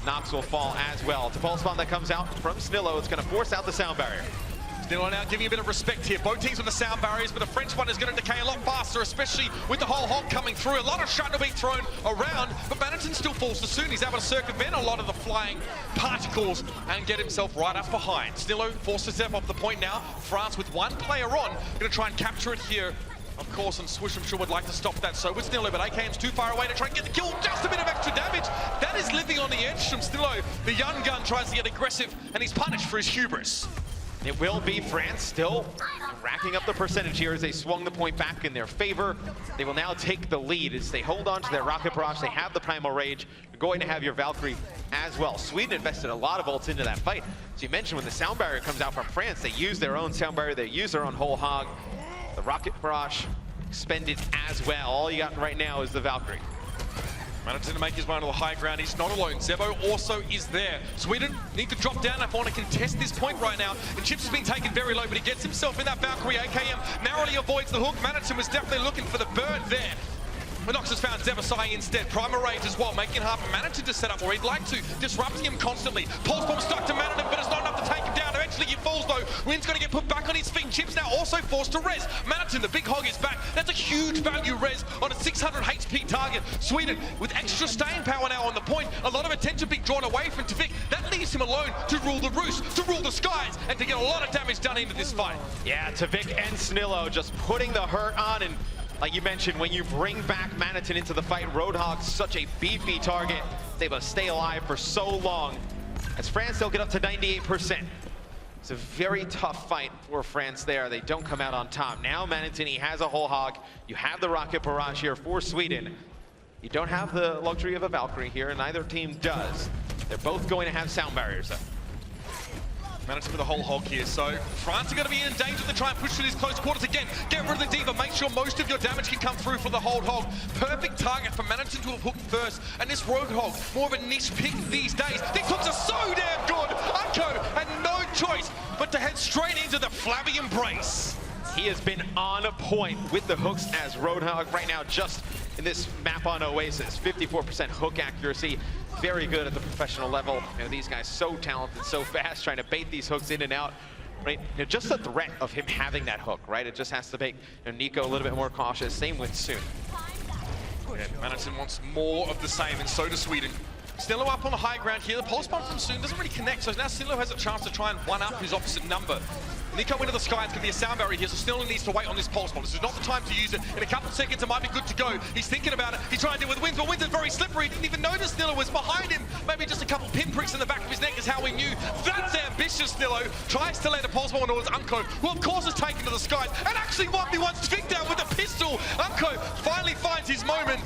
Nox will fall as well. It's a pulse bomb that comes out from Snillo. It's going to force out the sound barrier. Snillo now giving a bit of respect here. Both teams with the sound barriers, but the French one is going to decay a lot faster, especially with the whole hog coming through. A lot of shot to be thrown around, but Maniton still falls to Soon. He's able to circumvent a lot of the flying particles and get himself right up behind. Snillo forced to step off the point now. France with one player on, going to try and capture it here. Of course, and Swish, I'm sure, would like to stop that. So would Snillo, but AKM's too far away to try and get the kill. Just a bit of extra damage. That is living on the edge from Snillo. The young gun tries to get aggressive, and he's punished for his hubris. It will be France still racking up the percentage here as they swung the point back in their favor. They will now take the lead as they hold on to their Rocket Barrage. They have the Primal Rage. You're going to have your Valkyrie as well. Sweden invested a lot of ults into that fight. As you mentioned, when the Sound Barrier comes out from France, they use their own Sound Barrier, they use their own whole hog. The Rocket Barrage expended as well. All you got right now is the Valkyrie. Maniton to make his way to the high ground. He's not alone. Zevo also is there. Sweden need to drop down if they want to contest this point right now. And Chips has been taken very low, but he gets himself in that Valkyrie. AKM narrowly avoids the hook. Maniton was definitely looking for the bird there. Nox has found Zevasai instead. Primal Rage as well, making half Maniton to set up where he'd like to, disrupting him constantly. Pulse Bomb stuck to Maniton, but it's not enough to take him down. Eventually he falls though. Wynn's going to get put back on his feet. Chips now also forced to res. Maniton, the big hog, is back. That's a huge value res on a 600 HP target. Sweden with extra staying power now on the point. A lot of attention being drawn away from Tvik. That leaves him alone to rule the roost, to rule the skies, and to get a lot of damage done into this fight. Yeah, Tvik and Snillo just putting the hurt on, and like you mentioned, when you bring back Maniton into the fight, Roadhog's such a beefy target. He's able to stay alive for so long. As France, they'll get up to 98%. It's a very tough fight for France there. They don't come out on top. Now Maniton, he has a whole hog. You have the Rocket Barrage here for Sweden. You don't have the luxury of a Valkyrie here, and neither team does. They're both going to have sound barriers though. Managed with a whole hog here, so France are going to be in danger to try and push to these close quarters again. Get rid of the D.Va, make sure most of your damage can come through for the whole hog. Perfect target for Managing to have hooked first, and this rogue hog, more of a niche pick these days. These hooks are so damn good! Unco had no choice but to head straight into the flabby embrace. He has been on point with the hooks as Roadhog right now, just in this map on Oasis. 54% hook accuracy, very good at the professional level. You know, these guys so talented, so fast, trying to bait these hooks in and out. Right, you know, just the threat of him having that hook, right? It just has to make Nico a little bit more cautious. Same with Soon. Yeah, Manatson wants more of the same, and so does Sweden. Snillo up on the high ground here. The pulse bomb from Soon doesn't really connect, so now Snillo has a chance to try and one-up his opposite number. Nico into the sky, it's going to be a sound barrier here, so Snillo needs to wait on this pulse bomb. This is not the time to use it. In a couple of seconds, it might be good to go. He's thinking about it. He's trying to deal with Wins, but Wins is very slippery. He didn't even notice Snillo was behind him. Maybe just a couple pinpricks in the back of his neck is how we knew. That's ambitious, Snillo. Tries to let a pulse bomb towards Unco, who of course is taken to the skies, and actually 1v1's Tvik down with a pistol. Unco finally finds his moment.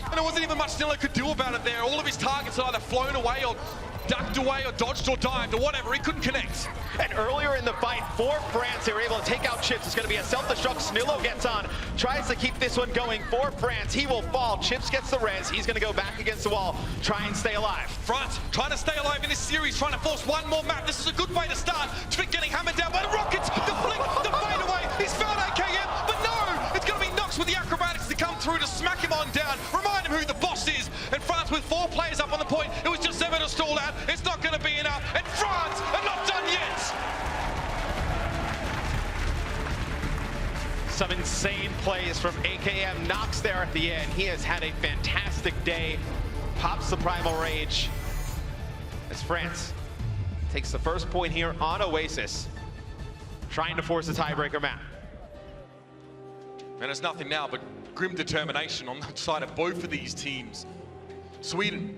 And there wasn't even much Snillo could do about it there. All of his targets are either flown away or ducked away or dodged or dived or whatever. He couldn't connect. And earlier in the fight for France, they were able to take out Chips. It's going to be a self-destruct. Snillo gets on, tries to keep this one going for France. He will fall. Chips gets the res. He's going to go back against the wall, try and stay alive. France trying to stay alive in this series, trying to force one more map. This is a good way to start. Tvik getting hammered down by the rockets. The flick, the fade away. He's found AKM, but no! It's going to be Nox with the acrobatics to come through to smack him on down. Remind him who the boss is. And France with 4 players up on the point. It was just 7 to stall out. It's not going to be enough. And France are not done yet. Some insane plays from AKM. Nox there at the end. He has had a fantastic day. Pops the Primal Rage as France takes the first point here on Oasis, trying to force a tiebreaker map. And it's nothing now but grim determination on the side of both of these teams. Sweden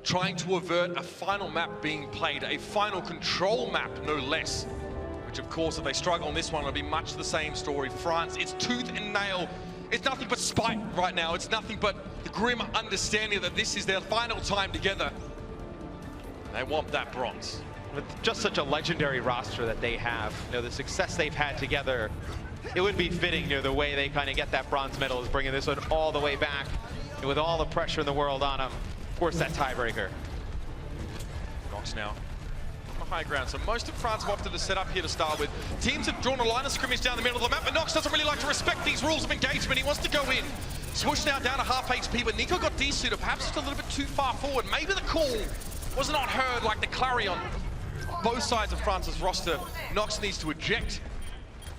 trying to avert a final map being played, a final control map no less, which of course if they struggle on this one it'll be much the same story. France, it's tooth and nail. It's nothing but spite right now. It's nothing but the grim understanding that this is their final time together. They want that bronze. With just such a legendary roster that they have, you know, the success they've had together, it would be fitting, you know, the way they kind of get that bronze medal is bringing this one all the way back, and with all the pressure in the world on them, force that tiebreaker. Nox now on the high ground. So most of France have opted to set up here to start with. Teams have drawn a line of scrimmage down the middle of the map, but Nox doesn't really like to respect these rules of engagement. He wants to go in. Swoosh now down to half HP, but Nico got D-suited, perhaps just a little bit too far forward. Maybe the call was not heard like the clarion. Both sides of France's roster, Nox needs to eject.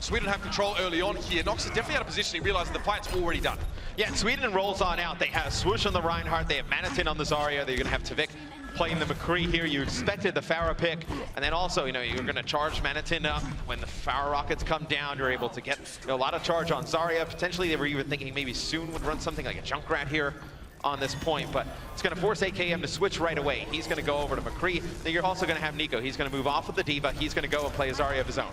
Sweden have control early on here. Nox is definitely out of position. He realizes the fight's already done. Yeah, and Sweden rolls on out. They have Swoosh on the Reinhardt. They have Manatyn on the Zarya. They're going to have Tvik playing the McCree here. You expected the Pharah pick. And then also, you know, you're going to charge Manatyn up. When the Pharah rockets come down, you're able to get, you know, a lot of charge on Zarya. Potentially, they were even thinking maybe Soon would run something like a Junkrat here on this point, but it's going to force AKM to switch right away. He's going to go over to McCree. Then you're also going to have Nico. He's going to move off of the D.Va. He's going to go and play a Zarya of his own.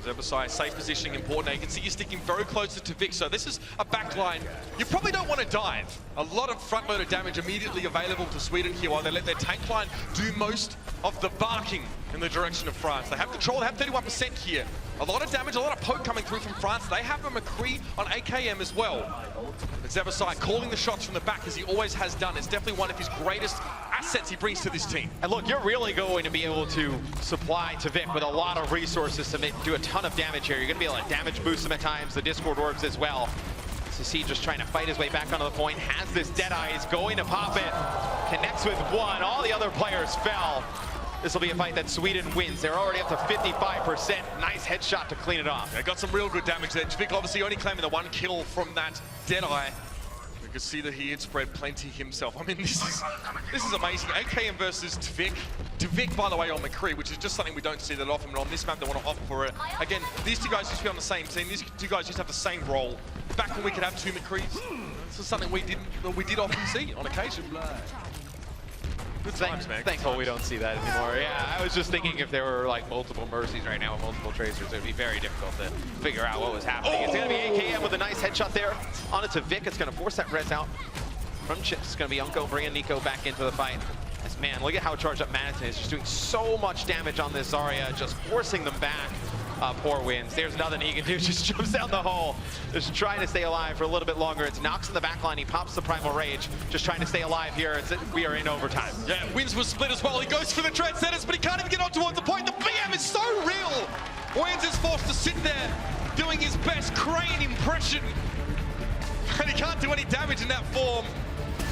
Zerbasai, safe positioning important. Now you can see you're sticking very close to Tvik, so this is a backline. You probably don't want to dive. A lot of front-loaded damage immediately available to Sweden here while they let their tank line do most of the barking in the direction of France. They have control, they have 31% here. A lot of damage, a lot of poke coming through from France. They have a McCree on AKM as well. But Zerbasai calling the shots from the back as he always has done. It's definitely one of his greatest assets he brings to this team. And look, you're really going to be able to supply Tvik with a lot of resources to do a ton of damage here. You're going to be able to damage boost him at times, the Discord orbs as well. Sissi just trying to fight his way back onto the point, has this Deadeye, is going to pop it, connects with one, all the other players fell. This will be a fight that Sweden wins. They're already up to 55%. Nice headshot to clean it off. Yeah, got some real good damage there. Tvik obviously only claiming the 1 kill from that Deadeye. We could see that he had spread plenty himself. I mean, this is amazing. AKM versus Tvik. Tvik, by the way, on McCree, which is just something we don't see that often. But on this map, they want to opt for it. Again, these two guys used to be on the same team. These two guys used to have the same role. Back when we could have 2 McCrees. This is something we did often see on occasion. Good times, man. Thankful we don't see that anymore. Yeah, I was just thinking if there were like multiple Mercies right now with multiple Tracers, it would be very difficult to figure out what was happening. It's going to be AKM with a nice headshot there on it to Vic. It's going to force that res out from Chips. It's going to be Unco bringing Nico back into the fight. As man, look at how charged up Madison is, just doing so much damage on this Zarya, just forcing them back. Poor Wins. There's nothing he can do, just jumps down the hole. Just trying to stay alive for a little bit longer. It's Nox in the back line, he pops the Primal Rage, just trying to stay alive here. We are in overtime. Yeah, Wins was split as well. He goes for the Transcendence, but he can't even get on towards the point. The BM is so real. Wins is forced to sit there, doing his best Crane impression. And he can't do any damage in that form.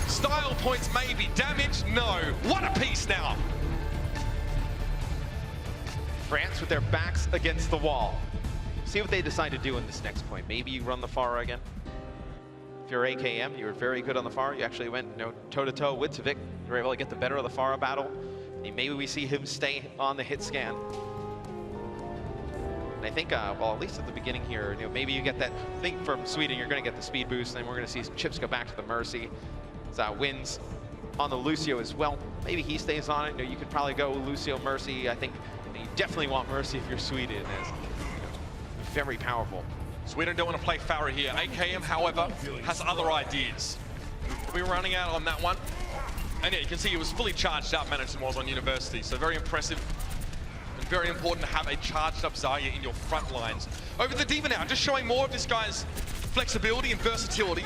Style points maybe, damage no. What a piece now. France with their backs against the wall. See what they decide to do in this next point. Maybe you run the Pharah again. If you're AKM, you were very good on the Pharah. You actually went toe-to-toe with Tvik. You were able to get the better of the Pharah battle. And maybe we see him stay on the hit scan. And I think, well, at least at the beginning here, maybe you get that thing from Sweden, you're going to get the speed boost, and we're going to see some chips go back to the Mercy. Wins on the Lucio as well. Maybe he stays on it. You could probably go Lucio, Mercy. I think you definitely want Mercy if you're Sweden, as very powerful. Sweden don't want to play Pharah here. AKM, however, has other ideas. We're running out on that one. And yeah, you can see he was fully charged up, Madison was on University, so very impressive. And very important to have a charged up Zarya in your front lines. Over the D.Va now, just showing more of this guy's flexibility and versatility.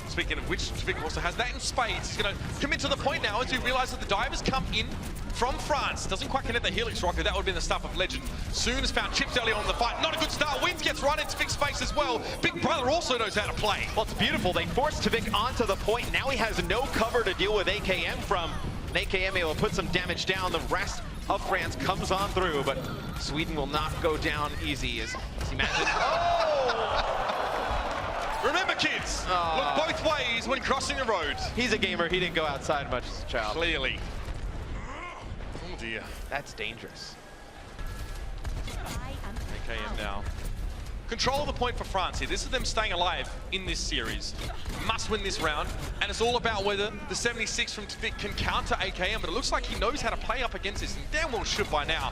Speaking of which, Tvik also has that in spades. He's going to commit to the point now as he realizes that the divers come in from France. Doesn't quite connect the Helix rocket. That would have been the stuff of legend. Soon has found chips early on in the fight. Not a good start. Wins, gets right into Tvik's face as well. Big Brother also knows how to play. Well, it's beautiful. They forced Tvik onto the point. Now he has no cover to deal with AKM from. And AKM able to put some damage down. The rest of France comes on through, but Sweden will not go down easy as he manages. Oh! Remember, kids, look both ways when crossing the road. He's a gamer. He didn't go outside much as a child. Clearly. Oh, dear. That's dangerous. AKM now. Control of the point for France here. This is them staying alive in this series. Must win this round, and it's all about whether the 76 from Tvik can counter AKM, but it looks like he knows how to play up against this, and damn well should by now.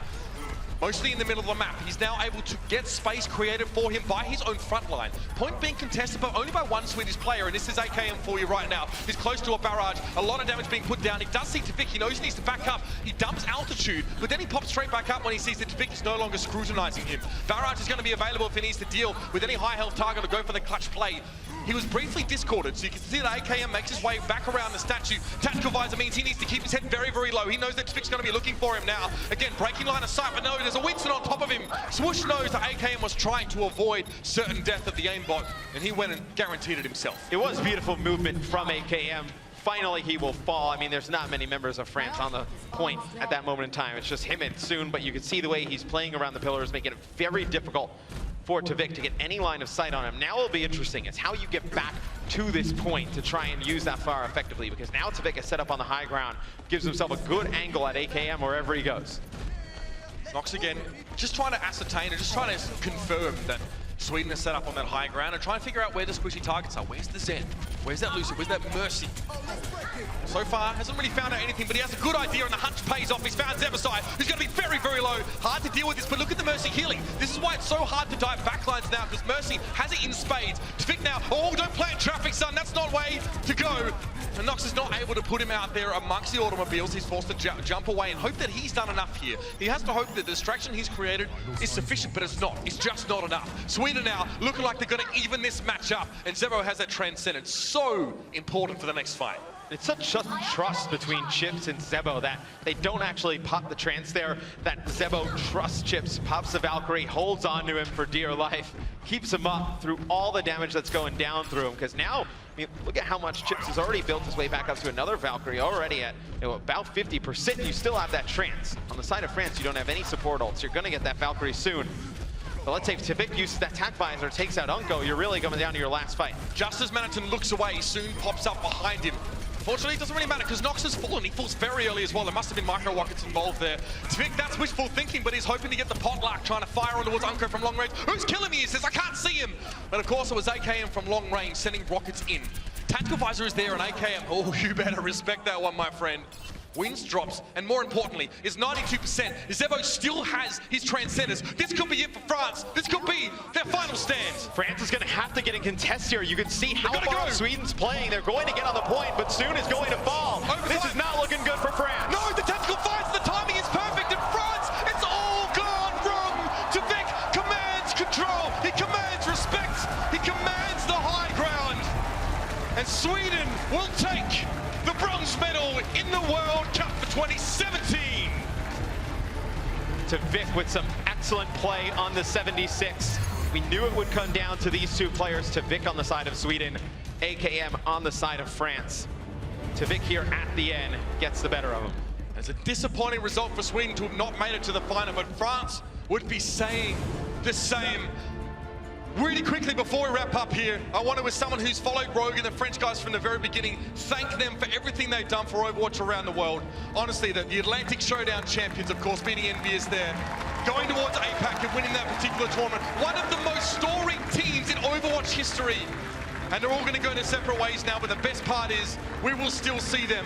Mostly in the middle of the map. He's now able to get space created for him by his own front line. Point being contested, but only by one Swedish player, and this is AKM for you right now. He's close to a barrage, a lot of damage being put down. He does see Tvik, he knows he needs to back up. He dumps altitude, but then he pops straight back up when he sees that Tvik is no longer scrutinizing him. Barrage is going to be available if he needs to deal with any high health target or go for the clutch play. He was briefly discorded, so you can see that AKM makes his way back around the statue. Tactical visor means he needs to keep his head very, very low. He knows that Tvik's going to be looking for him now. Again, breaking line of sight, but no, there's a Winston on top of him. Swoosh knows that AKM was trying to avoid certain death at the aimbot, and he went and guaranteed it himself. It was beautiful movement from AKM. Finally, he will fall. I mean, there's not many members of France on the point at that moment in time. It's just him and Soon, but you can see the way he's playing around the pillars, making it very difficult for Tvik to get any line of sight on him. Now it'll be interesting. It's how you get back to this point to try and use that fire effectively, because now Tvik is set up on the high ground, gives himself a good angle at AKM wherever he goes. Nox again, just trying to ascertain and just trying to confirm that Sweden is set up on that high ground and try and figure out where the squishy targets are. Where's the Zen? Where's that Lucy? Where's that Mercy? So far, hasn't really found out anything, but he has a good idea and the hunch pays off. He's found Zebasai, who's going to be very, very low. Hard to deal with this, but look at the Mercy healing. This is why it's so hard to dive backlines now, because Mercy has it in spades. Tvik now, oh, don't play in traffic, son. That's not way to go. And Nox is not able to put him out there amongst the automobiles. He's forced to jump away and hope that he's done enough here. He has to hope that the distraction he's created is sufficient, but it's not. It's just not enough. Sweden now looking like they're going to even this match up, and Zebo has that Transcendence. So important for the next fight. It's such trust between Chips and Zebo that they don't actually pop the trance there, that Zebo trusts Chips, pops the Valkyrie, holds on to him for dear life, keeps him up through all the damage that's going down through him, because now, I mean, look at how much Chips has already built his way back up to another Valkyrie, already at about 50%. You still have that trance. On the side of France, you don't have any support ults. You're going to get that Valkyrie soon. But let's say if Tvik uses that attack visor, takes out Unko, you're really coming down to your last fight. Just as Maniton looks away, Soon pops up behind him. Fortunately, it doesn't really matter because Nox has fallen. He falls very early as well. There must have been micro rockets involved there. Tvik, that's wishful thinking, but he's hoping to get the potluck, trying to fire on towards Unko from long range. Who's killing me? He says, I can't see him. But of course, it was AKM from long range, sending rockets in. Tactical visor is there, and AKM, oh, you better respect that one, my friend. wins, drops, and more importantly, is 92%. Zevo still has his Transcenders. This could be it for France. This could be their final stand. France is going to have to get in contest here. You can see how gotta far go. Sweden's playing. They're going to get on the point, but Soon is going to fall. This is not looking good for France. No, the tactical fights, the timing is perfect, and France, it's all gone wrong. Tavik commands control. He commands respect. He commands the high ground. And Sweden will take the bronze medal in the World Cup for 2017. Tavik with some excellent play on the 76. We knew it would come down to these two players. Tavik on the side of Sweden, AKM on the side of France. Tavik here at the end gets the better of him. It's a disappointing result for Sweden to have not made it to the final, but France would be saying the same. Really quickly before we wrap up here, I want to, as someone who's followed Rogue and the French guys from the very beginning, thank them for everything they've done for Overwatch around the world. Honestly, the Atlantic Showdown champions, of course, beating Envious there, going towards APAC and winning that particular tournament. One of the most storied teams in Overwatch history. And they're all going to go their separate ways now, but the best part is we will still see them.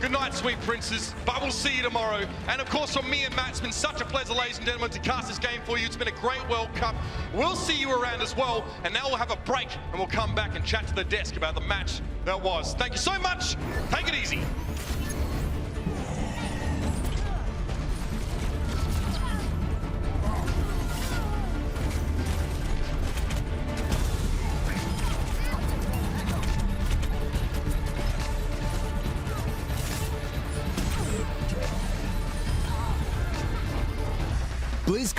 Good night, sweet princes, but we'll see you tomorrow. And of course, from me and Matt, it's been such a pleasure, ladies and gentlemen, to cast this game for you. It's been a great World Cup. We'll see you around as well. And now we'll have a break, and we'll come back and chat to the desk about the match that was. Thank you so much. Take it easy. BlizzCon